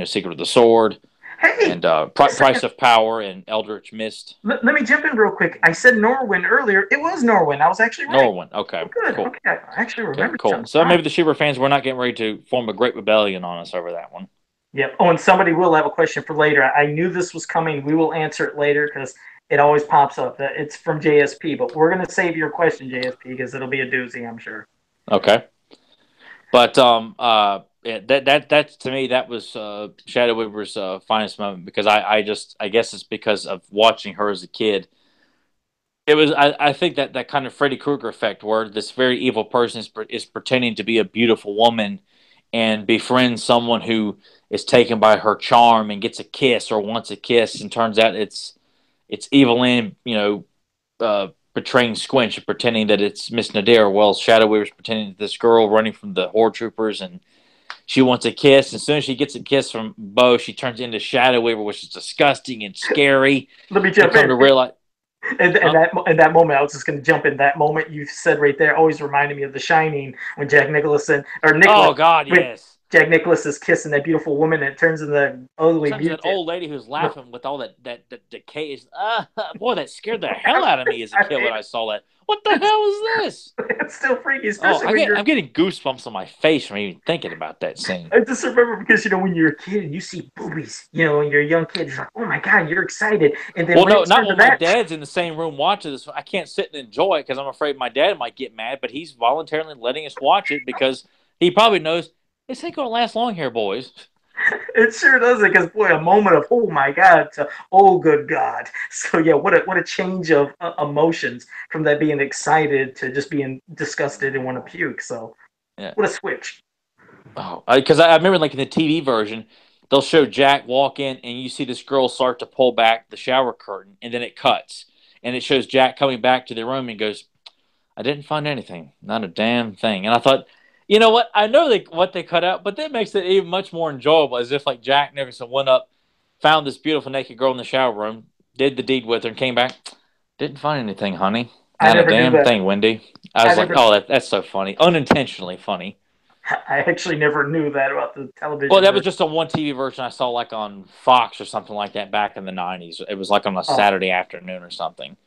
Secret of the Sword Hey, and second, Price of Power and Eldritch Mist. let me jump in real quick. I said Norwin earlier. It was Norwin. I was actually right. Norwin. Okay, Oh, good. cool. Okay, I actually Okay, remembered cool. something. So All right. maybe the Shoover fans were not getting ready to form a great rebellion on us over that one. Yep. Oh, and somebody will have a question for later. I knew this was coming. We will answer it later because it always pops up. It's from JSP, but we're gonna save your question, JSP, because it'll be a doozy, I'm sure. Okay. But yeah, that to me, that was Shadow Weaver's finest moment, because I guess it's because of watching her as a kid. It was, I think, that kind of Freddy Krueger effect, where this very evil person is pretending to be a beautiful woman and befriends someone who is taken by her charm and gets a kiss or wants a kiss, and turns out it's Evelyn, portraying Squinch and pretending that it's Miss Nadir. Well, Shadow Weaver's pretending that this girl running from the Horde Troopers, and she wants a kiss. As soon as she gets a kiss from Bo, she turns into Shadow Weaver, which is disgusting and scary. Let me You jump come in. to realize, And huh? that moment, I was just going to jump in. That moment you said right there always reminded me of The Shining when Jack Nicholson or Nicholas Oh God, when yes. Jack Nicholas is kissing that beautiful woman and it turns into that ugly Turns to that mutant. old lady who's laughing with all that decay. Boy, that scared the hell out of me as a I kid when mean, I saw that. What the hell is this? it's still freaky, Oh, especially when you're. I'm getting goosebumps on my face from even thinking about that scene. I just remember because when you're a kid and you see boobies, when you're a young kid, it's like, oh my god, you're excited, and then Well, when no, it not turned to when my that, dad's in the same room watching this. I can't sit and enjoy it because I'm afraid my dad might get mad, but he's voluntarily letting us watch it because he probably knows this ain't going to last long here, boys. it sure doesn't. Because boy, a moment of oh my god to oh good god. So yeah, what a change of emotions from that being excited to just being disgusted and want to puke. So Yeah. what a switch. Oh, because I remember, like, in the TV version, they'll show Jack walk in and you see this girl start to pull back the shower curtain, and then it cuts and it shows Jack coming back to the room and goes, I didn't find anything, not a damn thing. And I thought, you know what? I know what they cut out, but that makes it even much more enjoyable. As if, like, Jack Nicholson went up, found this beautiful naked girl in the shower room, did the deed with her, and came back. Didn't find anything, honey. I Not a never knew damn that. thing, Wendy. I I was like, never. oh, that's so funny, unintentionally funny. I actually never knew that about the Well, television that was version. just a one TV version I saw, like, on Fox or something like that back in the '90s. It was like on a Oh Saturday afternoon or something.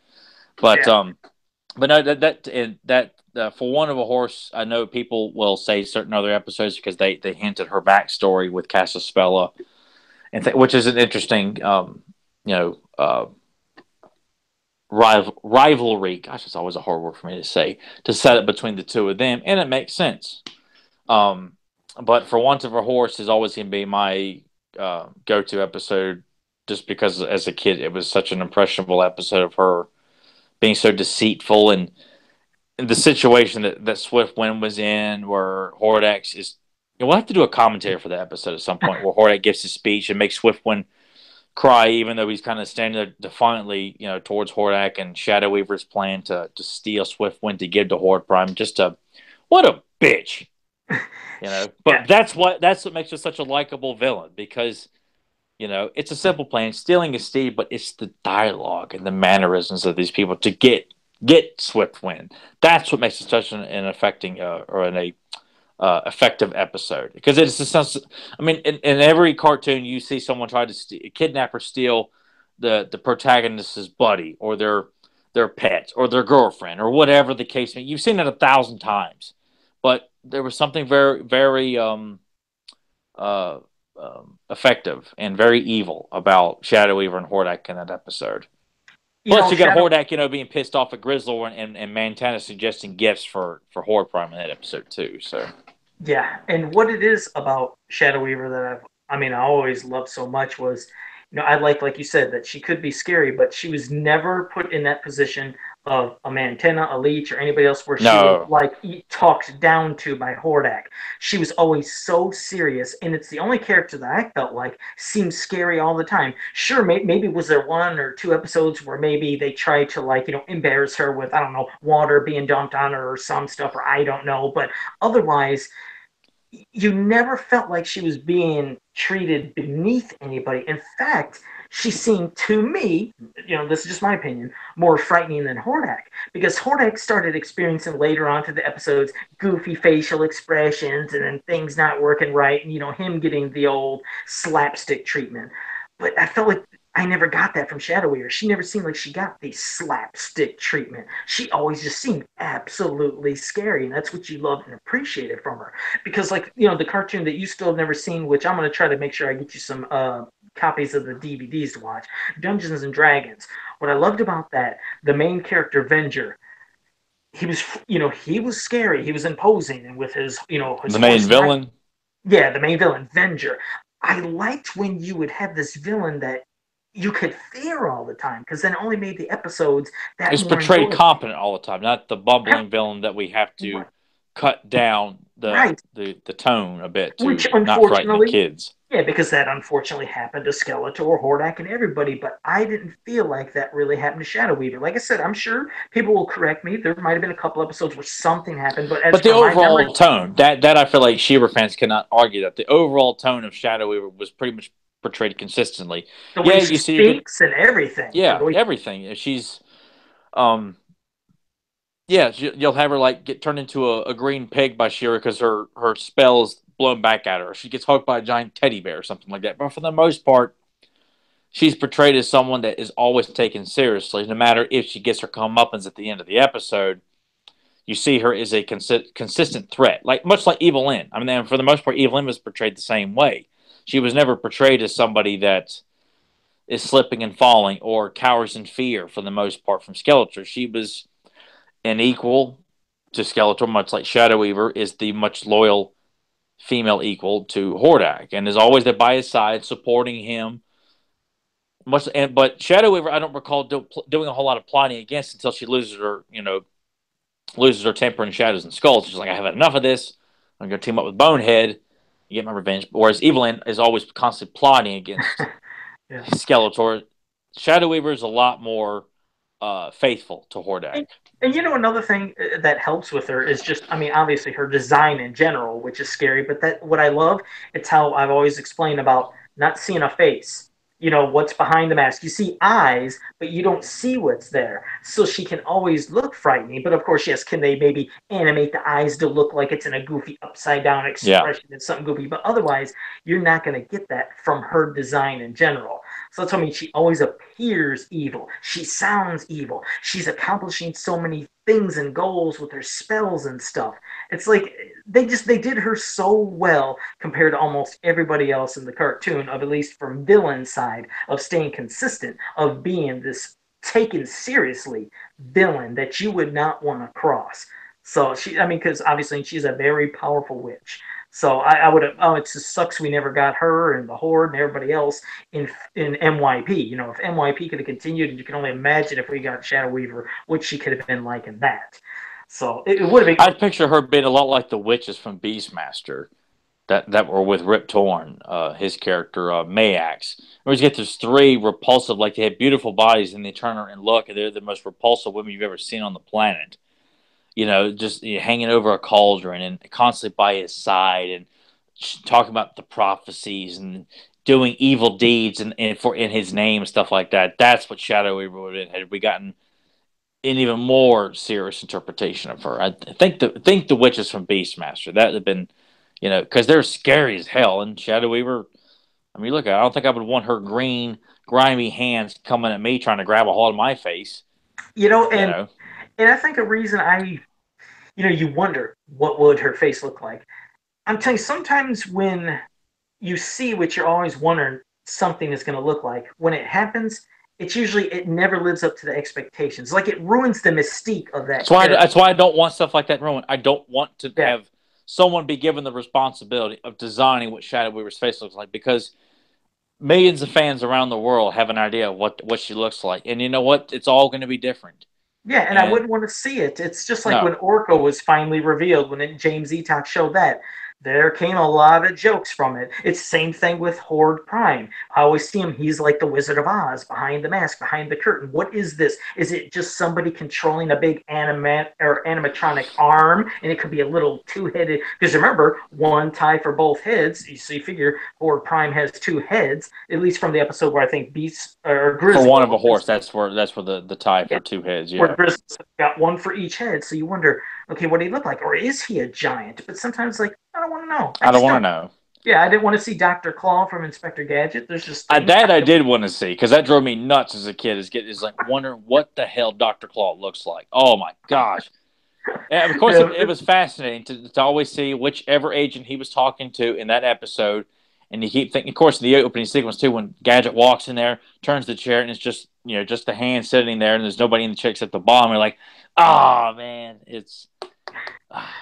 But yeah. but no, for one of a horse, I know people will say certain other episodes because they hinted her backstory with Casaspella, which is an interesting you know rivalry. Gosh, it's always a hard word for me to say, to set it between the two of them, and it makes sense. Um, but for Once of a Horse is always going to be my go-to episode, just because as a kid it was such an impressionable episode of her being so deceitful, and the situation that Swiftwind was in, where Hordax is. We'll have to do a commentary for that episode at some point, where Hordak gives his speech and makes Swiftwind cry, even though he's kind of standing there defiantly, towards Hordak, and Shadow Weaver's plan to steal Swiftwind to give to Horde Prime. What a bitch, Yeah. But that's what makes her such a likable villain, because it's a simple plan, stealing a steed, but it's the dialogue and the mannerisms of these people to get Swiftwind. That's what makes it such an affecting or an effective episode, because it's a sense. I mean, in every cartoon, you see someone try to kidnap or steal the protagonist's buddy or their pet or their girlfriend or whatever the case may be. You've seen it 1,000 times, but there was something very very uh, effective and very evil about Shadow Weaver and Hordak in that episode. Plus, you got Shadow. Hordak, being pissed off at Grizzlor, and Mantana suggesting gifts for Horde Prime in that episode too. So Yeah, and what it is about Shadow Weaver that I always loved so much was, I like you said, that she could be scary, but she was never put in that position of a Mantenna, a Leech, or anybody else where she was No, like talked down to by Hordak. She was always so serious, and it's the only character that I felt like seemed scary all the time. Sure, maybe was there one or two episodes where maybe they tried to like embarrass her with, I don't know, water being dumped on her or some stuff, or I don't know, but otherwise you never felt like she was being treated beneath anybody. In fact, she seemed to me, this is just my opinion, more frightening than Hordak, because Hordak started experiencing later on to the episodes goofy facial expressions and then things not working right, and him getting the old slapstick treatment. But I felt like I never got that from Shadow Weaver. She never seemed like she got the slapstick treatment. She always just seemed absolutely scary, and that's what you loved and appreciated from her. Because, like, the cartoon that you still have never seen, which I'm going to try to make sure I get you some copies of the DVDs to watch, Dungeons and Dragons. What I loved about that, the main character, Venger, he was scary. He was imposing, and with his the main horse. villain. Yeah, the main villain, Venger. I liked when you would have this villain that you could fear all the time, because then it only made the episodes that Is more portrayed enjoyable. competent all the time, not the bumbling villain that we have to cut down Right. the tone a bit Which to not frighten the unfortunately, kids. yeah, because that unfortunately happened to Skeletor, Hordak, and everybody. But I didn't feel like that really happened to Shadow Weaver. Like I said, I'm sure people will correct me. There might have been a couple episodes where something happened, but as But the for my memory, overall tone, that I feel like She-Ra fans cannot argue that the overall tone of Shadow Weaver was pretty much portrayed consistently. the way Yeah, she you see her get, speaks and everything, yeah, everything. She's um yeah, you'll have her like get turned into a green pig by She-Ra because her spell's blown back at her. Or she gets hugged by a giant teddy bear or something like that. But for the most part, she's portrayed as someone that is always taken seriously, no matter if she gets her comeuppance at the end of the episode. You see her as a consistent threat, like much like Evil-Lyn. I mean, for the most part, Evil-Lyn was portrayed the same way. She was never portrayed as somebody that is slipping and falling or cowers in fear for the most part from Skeletor. She was an equal to Skeletor, much like Shadow Weaver is the much loyal female equal to Hordak, and is always there by his side, supporting him. But Shadow Weaver, I don't recall doing a whole lot of plotting against until she loses her temper in Shadows and Skulls. She's like, I have had enough of this. I'm going to team up with Bonehead and get my revenge. Whereas Evil-Lyn is always constantly plotting against yeah. Skeletor. Shadow Weaver is a lot more faithful to Hordak. And another thing that helps with her is just, I mean, obviously her design in general, which is scary, but that what I love, it's how I've always explained about not seeing a face. What's behind the mask. You see eyes, but you don't see what's there. So she can always look frightening. But of course, yes, can they maybe animate the eyes to look like it's in a goofy upside down expression? Yeah. It's something goofy. But otherwise, you're not going to get that from her design in general. So that's what I mean. She always appears evil. She sounds evil. She's accomplishing so many things and goals with her spells and stuff. It's like they did her so well compared to almost everybody else in the cartoon, of at least from villain side, of staying consistent, of being this taken seriously villain that you would not want to cross. So because obviously she's a very powerful witch. So I would have. Oh, it just sucks we never got her and the Horde and everybody else in MYP. If MYP could have continued, and you can only imagine if we got Shadow Weaver, what she could have been like in that. So it would have been. I'd picture her being a lot like the witches from Beastmaster that were with Rip Torn, his character Mayax. We get there's three repulsive, like they have beautiful bodies, and they turn her and look, and they're the most repulsive women you've ever seen on the planet. Just hanging over a cauldron and constantly by his side and talking about the prophecies and doing evil deeds in his name and stuff like that. That's what Shadow Weaver would have been had we gotten an even more serious interpretation of her. I think the witches from Beastmaster, that would have been, because they're scary as hell. And Shadow Weaver, I mean, look, I don't think I would want her green, grimy hands coming at me trying to grab a hold of my face. And I think a reason you wonder what would her face look like. I'm telling you, sometimes when you see what you're always wondering something is going to look like, when it happens, it never lives up to the expectations. Like it ruins the mystique of that. That's why I don't want stuff like that ruined. I don't want to have someone be given the responsibility of designing what Shadow Weaver's face looks like, because millions of fans around the world have an idea of what she looks like, and you know what? It's all going to be different. Yeah, and I And wouldn't want to see it. It's just like when no, Orko was finally revealed, when James Etox showed that. There came a lot of jokes from it. It's the same thing with Horde Prime. I always see him, he's like the Wizard of Oz, behind the mask, behind the curtain. What is this? Is it just somebody controlling a big animatronic arm? And it could be a little two-headed, because remember, one tie for both heads. So you figure Horde Prime has two heads, at least from the episode where I think Beast or for one of a Griswold, horse, that's where the tie yeah, for two heads. where Yeah, Grizzly's got one for each head. So you wonder, okay, what do he look like? Or is he a giant? But sometimes, like, I don't want to know. I I don't just want to don't. know. Yeah, I didn't want to see Dr. Claw from Inspector Gadget. There's just things. That I did want to see because that drove me nuts as a kid. Is like wondering what the hell Doctor Claw looks like. Oh my gosh! And of course, it was fascinating to always see whichever agent he was talking to in that episode. And you keep thinking, of course, in the opening sequence too, when Gadget walks in there, turns the chair, and it's just just the hand sitting there, and there's nobody in the chair except the bomb. You're like, oh man, it's.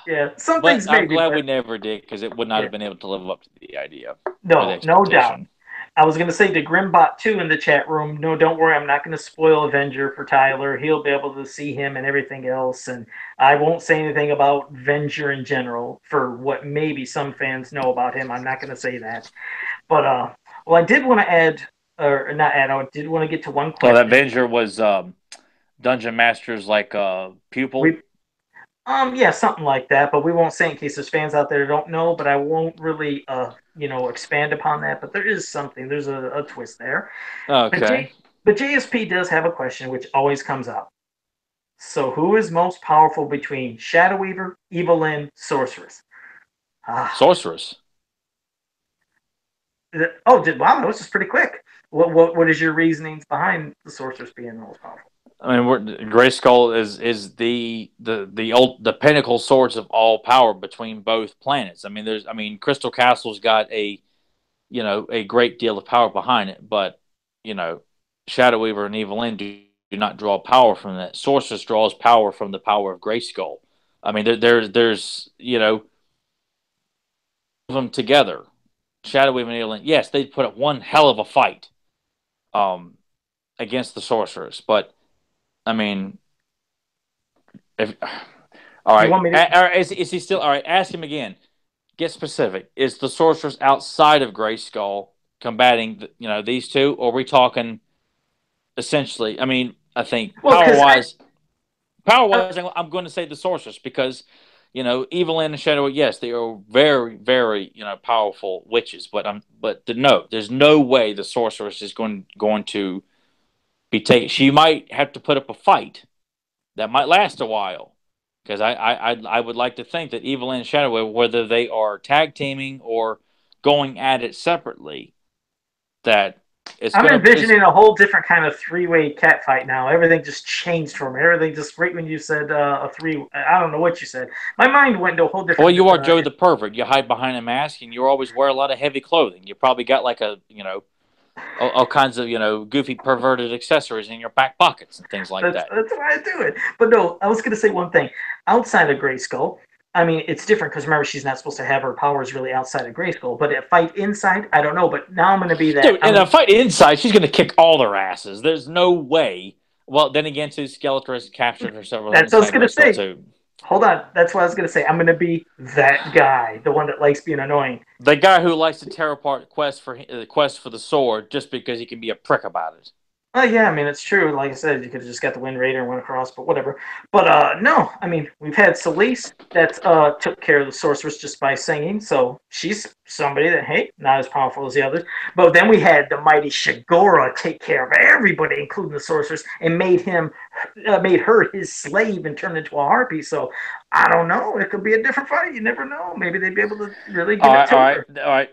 Yeah, some But things I'm maybe, glad but we never did because it would not yeah, have been able to live up to the idea or the no, no doubt. expectation. I was gonna say to Grimbot too in the chat room. No, don't worry, I'm not gonna spoil Avenger for Tyler. He'll be able to see him and everything else, and I won't say anything about Avenger in general for what maybe some fans know about him. I'm not gonna say that, but well, I did want to add, or not add. I did want to get to one So that question. Avenger was Dungeon Master's like pupil. We yeah, something like that, but we won't say in case there's fans out there that don't know, but I won't really expand upon that, but there is something, there's a twist there. But Okay. J but JSP does have a question which always comes up. So who is most powerful between Shadow Weaver, Evelyn, Sorceress? Ah, Sorceress. wow, that was just pretty quick. What is your reasonings behind the Sorceress being the most powerful? I mean, Grayskull is the pinnacle source of all power between both planets. Crystal Castle's got a great deal of power behind it, but you know, Shadow Weaver and Evelyn do not draw power from that. Sorceress draws power from the power of Grayskull. I mean, there's them together. Shadow Weaver and Evelyn, yes, they put up one hell of a fight um, against the Sorceress, but I mean, if all You right, want me to is he still all right? Ask him again. Get specific. Is the Sorceress outside of Grayskull combating these two, or are we talking essentially? I mean, I think well because power wise, I'm going to say the Sorceress because Evelyn and Shadow. Yes, they are very, very powerful witches, but no, there's no way the Sorceress is going to be taken. She might have to put up a fight that might last a while. Because I would like to think that Evelyn and Shadow, whether they are tag teaming or going at it separately, that it's I'm gonna is envisioning a whole different kind of three-way cat fight now. Everything just changed for me. Everything just right when you said a three. I don't know what you said. My mind went into a whole well, different. you are Joe the Pervert. You hide behind a mask and you always wear a lot of heavy clothing. You probably got like all kinds of goofy perverted accessories in your back pockets and things like that. That's why I do it. But no, I was going to say one thing. Outside of Grayskull, I mean, it's different because remember, she's not supposed to have her powers really outside of Grayskull. But a fight inside, I don't know. But now I'm going to be that. Dude, in a fight inside, she's gonna kick all their asses. There's no way. Well, then again, too, Skeletor has captured her several That's what I was inside going to Grayskull say. too. Hold on. That's what I was going to say. I'm going to be that guy, the one that likes being annoying. The guy who likes to tear apart quest for the sword just because he can be a prick about it. Oh yeah, I mean it's true. Like I said, you could have just got the Wind Raider and went across, but whatever. But no, I mean we've had Celeste that took care of the sorceress just by singing, so she's somebody that hey, not as powerful as the others. But then we had the mighty Shigora take care of everybody, including the sorceress, and made her his slave and turned into a harpy. So I don't know. It could be a different fight. You never know. Maybe they'd be able to really give it to her. All right.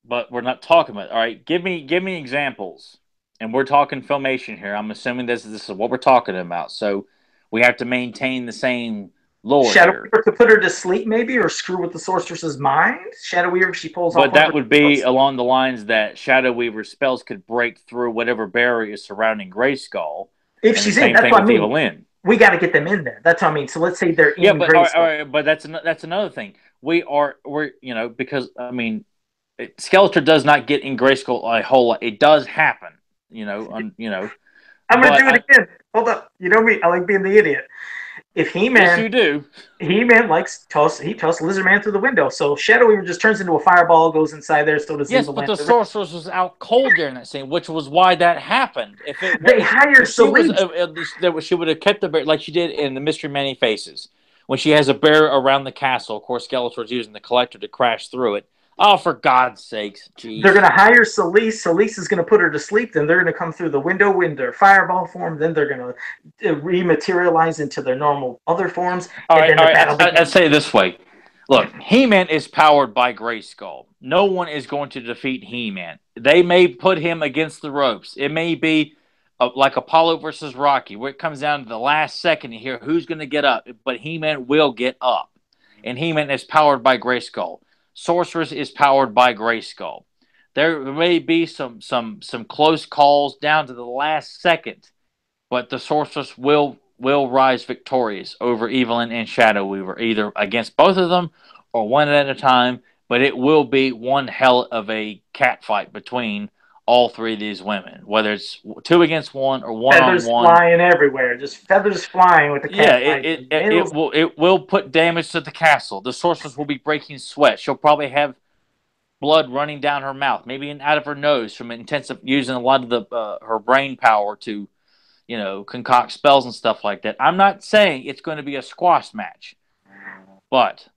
But we're not talking about. All right, give me examples, and we're talking filmation here. I'm assuming this is what we're talking about. So we have to maintain the same lore Shadow here. Weaver could put her to sleep, maybe, or screw with the sorceress's mind. Shadow Weaver, if she pulls off But one of that her would be spells. along the lines that Shadow Weaver's spells could break through whatever barrier is surrounding Grayskull, If and the she's in, same that's thing what I with mean. Evelyn. We got to get them in there. That's what I mean. So let's say they're Yeah, in but all Grayskull. right, but that's another thing. We're because I mean Skeletor does not get in Grayskull a whole lot. It does happen, I'm gonna but do it again. Hold up. You know me. I like being the idiot. If yes, He-Man you do. He-Man likes he tossed Lizardman through the window. So Shadow Weaver just turns into a fireball, goes inside there. So does Yes, Evil but the Lantern. sorceress was out cold during that scene, which was why that happened. They hire If she was, Solis. she would have kept the bear like she did in the Mystery Many Faces when she has a bear around the castle. Of course, Skeletor's using the collector to crash through it. Oh, for God's sakes, They're jeez. gonna hire Solis. Solis is gonna put her to sleep. Then they're gonna come through the window in their fireball form. Then they're gonna rematerialize into their normal other forms, and then All the right. battle I'd begins. say it this way. Look, He-Man is powered by Grayskull. No one is going to defeat He-Man. They may put him against the ropes. It may be like Apollo versus Rocky, where it comes down to the last second to hear who's going to get up. But He-Man will get up, and He-Man is powered by Grayskull. Sorceress is powered by Grayskull. There may be some close calls down to the last second, but the sorceress will rise victorious over Evelyn and Shadow Weaver, either against both of them or one at a time. But it will be one hell of a cat fight between all three of these women, whether it's two against one or one on Feathers one. flying everywhere, just feathers flying with the Yeah, cat fight. it will put damage to the castle. The sorceress will be breaking sweat. She'll probably have blood running down her mouth, maybe out of her nose from intensive using a lot of the her brain power to concoct spells and stuff like that. I'm not saying it's going to be a squash match, but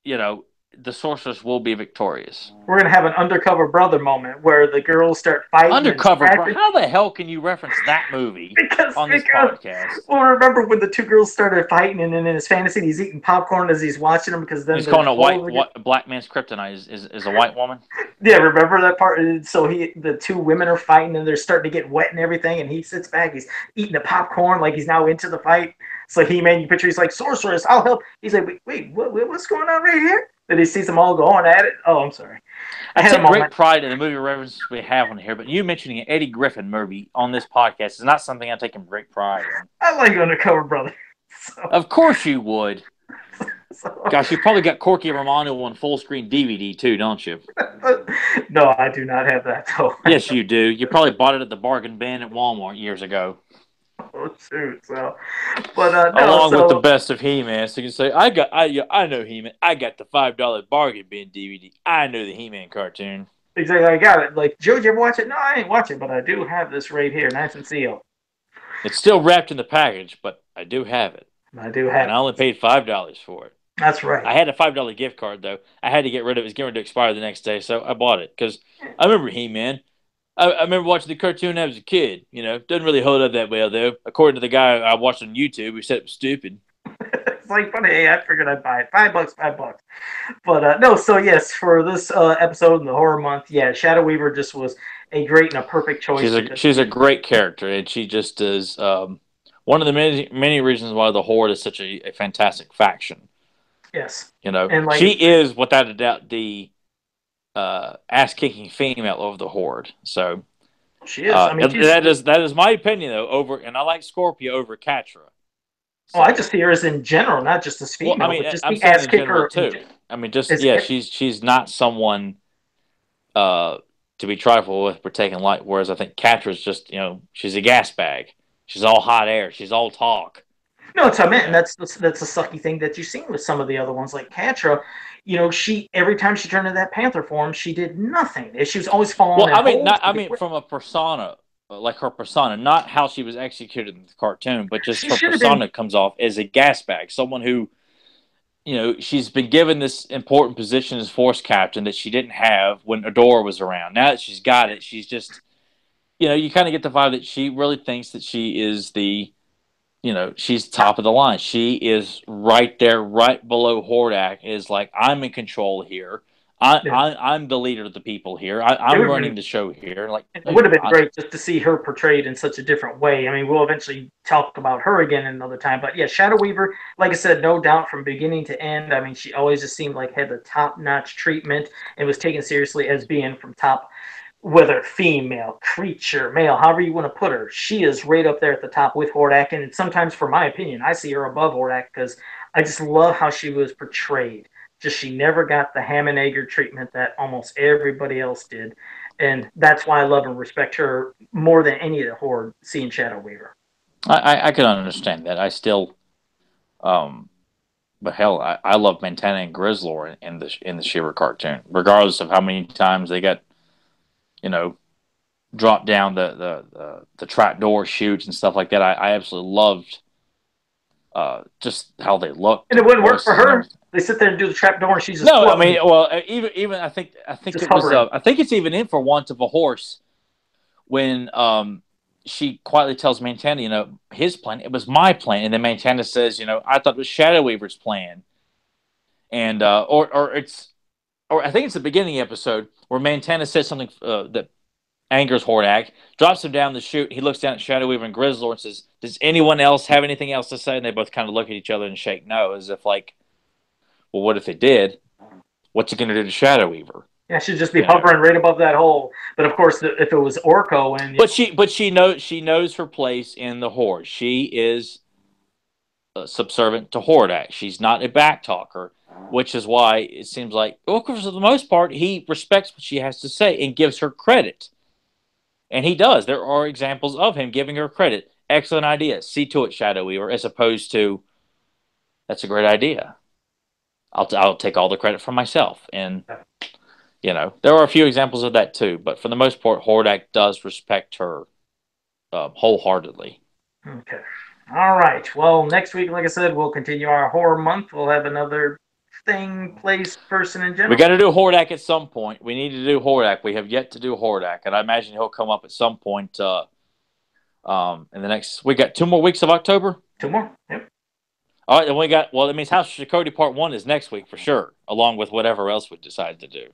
you know, the sorceress will be victorious. We're gonna have an undercover brother moment where the girls start fighting and Undercover, bro. scrapping. How the hell can you reference that movie on this podcast? Well, remember when the two girls started fighting, and then in his fantasy he's eating popcorn as he's watching them because then He's calling a black man's kryptonite is a white woman. Yeah, remember that part? So the two women are fighting and they're starting to get wet and everything, and he sits back, he's eating the popcorn like he's now into the fight. So He-Man, you picture, he's like, sorceress, I'll help. He's like, wait, what's going on right here? Then he sees them all going at it. Oh, I'm sorry. I take great pride in the movie references we have on here, but you mentioning an Eddie Griffin movie on this podcast is not something I take great pride in. I like Undercover Brother. So. Of course you would. Gosh, you probably got Corky Romano on full screen DVD too, don't you? No, I do not have that though. Yes, you do. You probably bought it at the bargain bin at Walmart years ago. Oh shoot! So, but no, along with the best of He-Man, so you can say, I know He-Man. I got the $5 bargain bin DVD. I know the He-Man cartoon. Exactly, I got it. Like, Joe, did you ever watch it? No, I ain't watching, but I do have this right here, nice and sealed. It's still wrapped in the package, but I do have it. I do have it. And I only paid $5 for it. That's right. I had a $5 gift card, though. I had to get rid of it. It was getting ready to expire the next day, so I bought it. Because I remember He-Man. I remember watching the cartoon as a kid. Doesn't really hold up that well, though. According to the guy I watched on YouTube, who said it was stupid. It's like, funny, hey, I figured I'd buy it. $5. But no, so yes, for this episode in the horror month, yeah, Shadow Weaver just was a great and a perfect choice. She's a great character, and she just is one of the many reasons why the Horde is such a fantastic faction. Yes. And she is, without a doubt, the ass-kicking female of the Horde. So she is. I mean, that is my opinion, though. And I like Scorpio over Catra. So, I just see her as in general, not just as female. Well, I mean, but just I'm the ass kicker too. I mean, she's not someone to be trifled with for taking light. Whereas I think Catra's just, she's a gas bag. She's all hot air. She's all talk. No, it's I meant, and that's a sucky thing that you've seen with some of the other ones, like Catra. She every time she turned into that Panther form, she did nothing. She was always falling. Well, I mean, from a persona, like her persona, not how she was executed in the cartoon, but just her persona comes off as a gas bag, someone who, she's been given this important position as force captain that she didn't have when Adora was around. Now that she's got it, she's just, you kind of get the vibe that she really thinks that she is she's top of the line. She is right there, right below Hordak. Is like, I'm in control here. I'm the leader of the people here. I'm running the show here. Like, it would have been great just to see her portrayed in such a different way. I mean, we'll eventually talk about her again another time. But yeah, Shadow Weaver, like I said, no doubt from beginning to end. I mean, she always just seemed like had the top-notch treatment and was taken seriously as being from top. Whether female, creature, male, however you want to put her, she is right up there at the top with Hordak. And sometimes, for my opinion, I see her above Hordak because I just love how she was portrayed. Just she never got the ham and egger treatment that almost everybody else did, and that's why I love and respect her more than any of the Horde. Seeing Shadow Weaver. I can understand that. I still, um, but hell, I love Montana and Grizzlor in the Shiver cartoon, regardless of how many times they got, you know, dropped down the trap door chutes and stuff like that. I absolutely loved just how they looked And it and the wouldn't work for voices and her. everything. They sit there and do the trap door, and she's just No, I floating, mean, well, even I think just it was hovering. I think it's even in For Want of a Horse when she quietly tells Montana, you know, his plan, it was my plan, and then Montana says, you know, I thought it was Shadow Weaver's plan, and or I think it's the beginning of the episode where Montana says something that angers Hordak, drops him down the chute. He looks down at Shadow Weaver and Grizzlor and says, "Does anyone else have anything else to say?" And they both kind of look at each other and shake no, as if like, well, what if it did? What's it going to do to Shadow Weaver? Yeah, she'd just be You know. hovering right above that hole. But of course, if it was Orko and But she knows her place in the Horde. She is subservient to Hordak. She's not a backtalker, which is why it seems like, well, for the most part, he respects what she has to say and gives her credit. And he does. There are examples of him giving her credit. Excellent idea. See to it, Shadow Weaver, as opposed to, that's a great idea. I'll take all the credit for myself. And, you know, there are a few examples of that too. But for the most part, Hordak does respect her wholeheartedly. okay. All right. Well, next week, like I said, we'll continue our horror month. We'll have another thing, place, person in We general. got to do Hordak at some point. We need to do Hordak. We have yet to do Hordak. And I imagine he'll come up at some point in the next. We got 2 more weeks of October. 2 more. Yep. All right, then we got. Well, that means House of Shakoti Part 1 is next week for sure, along with whatever else we decide to do.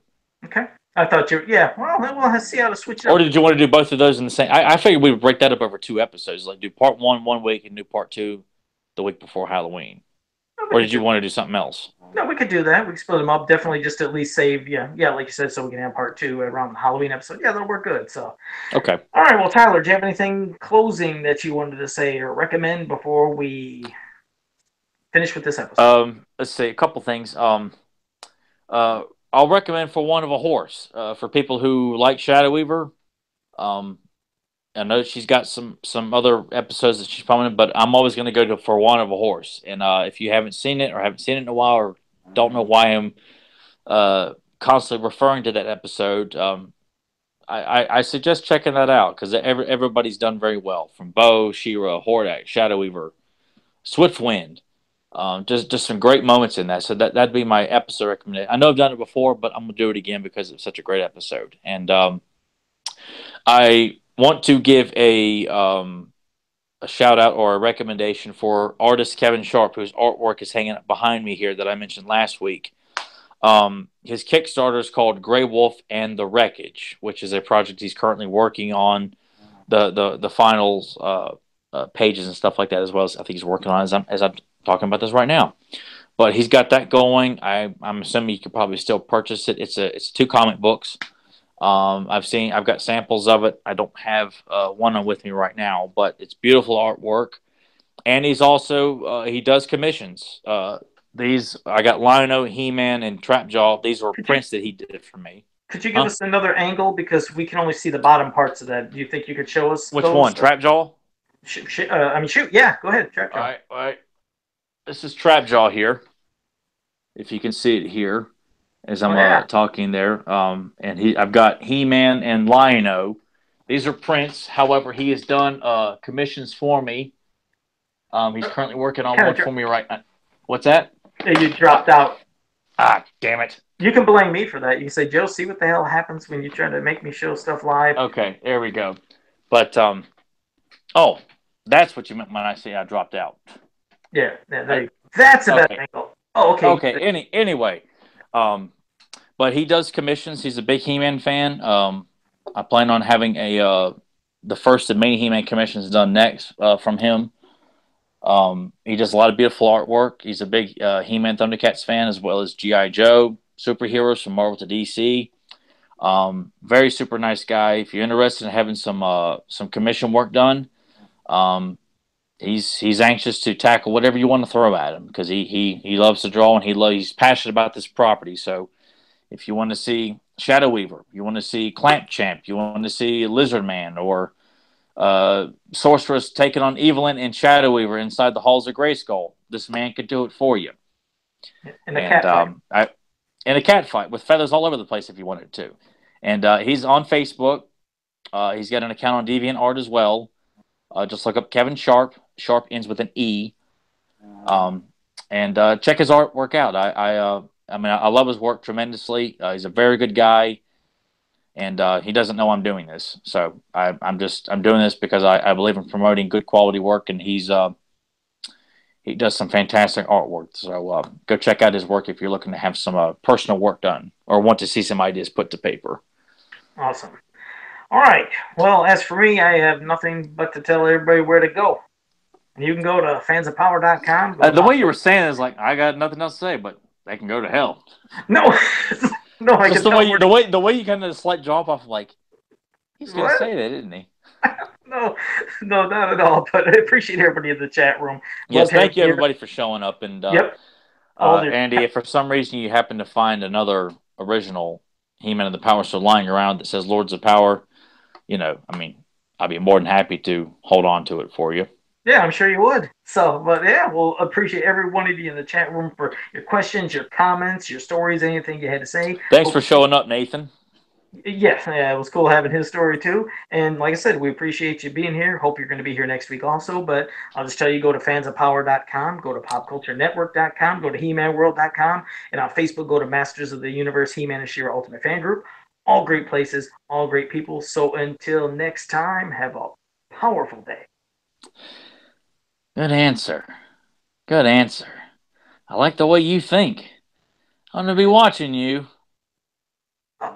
Okay. I thought you. Yeah. Well, then we'll see how to switch it Or up. did you want to do both of those in the same? I figured we would break that up over 2 episodes, like do Part 1 one week and do Part 2 the week before Halloween. Or did you want to do something else? No, we could do that. We could split them up. Definitely, just to at least save. Yeah, like you said, so we can have part 2 around the Halloween episode. Yeah, that'll work good. So. Okay. All right. Well, Tyler, do you have anything closing that you wanted to say or recommend before we finish with this episode? Let's see a couple things. I'll recommend For Want of a Horse for people who like Shadow Weaver. I know she's got some other episodes that she's prominent, but I'm always going to go to For Want of a Horse. And if you haven't seen it or haven't seen it in a while or don't know why I'm constantly referring to that episode, I suggest checking that out because everybody's done very well, from Bo, She-Ra, Hordak, Shadow Weaver, Swiftwind. Just some great moments in that. So that'd be my episode recommendation. I know I've done it before, but I'm gonna do it again because it's such a great episode. And I want to give a shout out or a recommendation for artist Kevin Sharp, whose artwork is hanging up behind me here that I mentioned last week. His Kickstarter is called Grey Wolf and the Wreckage, which is a project he's currently working on the finals pages and stuff like that, as well as I think he's working on as I'm talking about this right now. But he's got that going. I'm assuming you could probably still purchase it. It's 2 comic books. I've got samples of it. I don't have one on with me right now, but it's beautiful artwork. And he's also he does commissions. These I got Lion-O, He-Man, and Trapjaw. These were prints that he did for me. Could you give us another angle because we can only see the bottom parts of that? Do you think you could show us which one? Trapjaw? Shoot. Yeah, go ahead. Trapjaw. All right. This is Trapjaw here. If you can see it here, as I'm talking there. And I've got He-Man and Lion-O. These are prints. However, he has done commissions for me. He's currently working on one for me right now. What's that? You dropped out. Ah, damn it. You can blame me for that. You can say, Joe, see what the hell happens when you try to make me show stuff live. Okay, there we go. But, that's what you meant when I say I dropped out. Yeah, that's a better angle. Oh, okay. Okay, anyway. But he does commissions. He's a big He-Man fan. I plan on having the first of many He-Man commissions done next from him. He does a lot of beautiful artwork. He's a big He-Man Thundercats fan, as well as G.I. Joe superheroes from Marvel to DC. Very super nice guy. If you're interested in having some commission work done, he's anxious to tackle whatever you want to throw at him because he loves to draw and he's passionate about this property. So if you want to see Shadow Weaver, you want to see Clamp Champ, you want to see Lizard Man or Sorceress taking on Evelyn and Shadow Weaver inside the halls of Grayskull, this man could do it for you. In a cat fight. In a cat fight with feathers all over the place if you wanted to. And he's on Facebook. He's got an account on DeviantArt as well. Just look up Kevin Sharp. Sharp ends with an E. And check his artwork out. I love his work tremendously. He's a very good guy, and he doesn't know I'm doing this. So I'm doing this because I believe in promoting good quality work, and he does some fantastic artwork. So go check out his work if you're looking to have some personal work done or want to see some ideas put to paper. Awesome. All right. Well, as for me, I have nothing but to tell everybody where to go. You can go to fansofpower.com. The way you were saying is like I got nothing else to say, but they can go to hell. No, no, I just the way you kind of slight drop off, like he's gonna say that, isn't he? No, not at all. But I appreciate everybody in the chat room. Yes, thank you everybody for showing up. And yep. Andy, if for some reason you happen to find another original He-Man of the Power Stone lying around that says Lords of Power, I'd be more than happy to hold on to it for you. Yeah, I'm sure you would. So, but yeah, we'll appreciate every one of you in the chat room for your questions, your comments, your stories, anything you had to say. Thanks for showing up, Nathan. Yeah, it was cool having his story too. And like I said, we appreciate you being here. Hope you're going to be here next week also. But I'll just tell you, go to fansofpower.com, go to popculturenetwork.com, go to hemanworld.com, and on Facebook, go to Masters of the Universe He-Man and She-Ra Ultimate Fan Group. All great places, all great people. So until next time, have a powerful day. Good answer. Good answer. I like the way you think. I'm going to be watching you.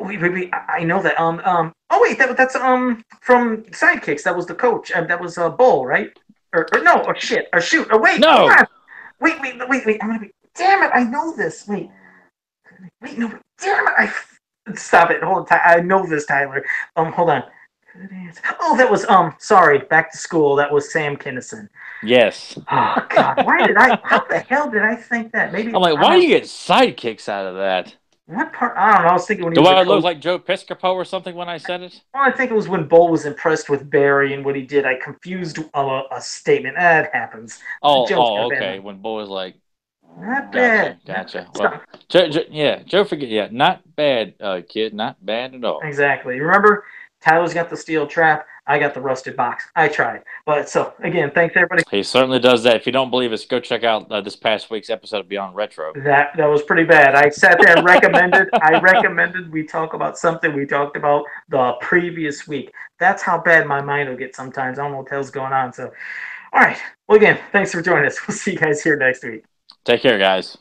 Wait, I know that. Oh wait, that's from Sidekicks. That was the coach. That was Bull, right? Or no, or shit, or shoot, or wait, no. Wait. I'm gonna be. Damn it! I know this. Wait, no, damn it! Stop it. Hold on. I know this, Tyler. Hold on. Oh, that was Sorry, Back to School. That was Sam Kinison. Yes. Oh God, how the hell did I think that? Maybe I'm like, why do you get Sidekicks out of that? What part? I don't know. I was thinking when do I look like Joe Piscopo or something when I said it? Well, I think it was when Bull was impressed with Barry and what he did. I confused a statement. That happens. Okay. When Bull was like, not bad. Gotcha. Well, Joe forget. Yeah, not bad, kid. Not bad at all. Exactly. Remember, Tyler's got the steel trap. I got the rusted box. I tried. But so, again, thanks, everybody. He certainly does that. If you don't believe us, go check out this past week's episode of Beyond Retro. That was pretty bad. I sat there and recommended we talk about something we talked about the previous week. That's how bad my mind will get sometimes. I don't know what the hell's going on. So, all right. Well, again, thanks for joining us. We'll see you guys here next week. Take care, guys.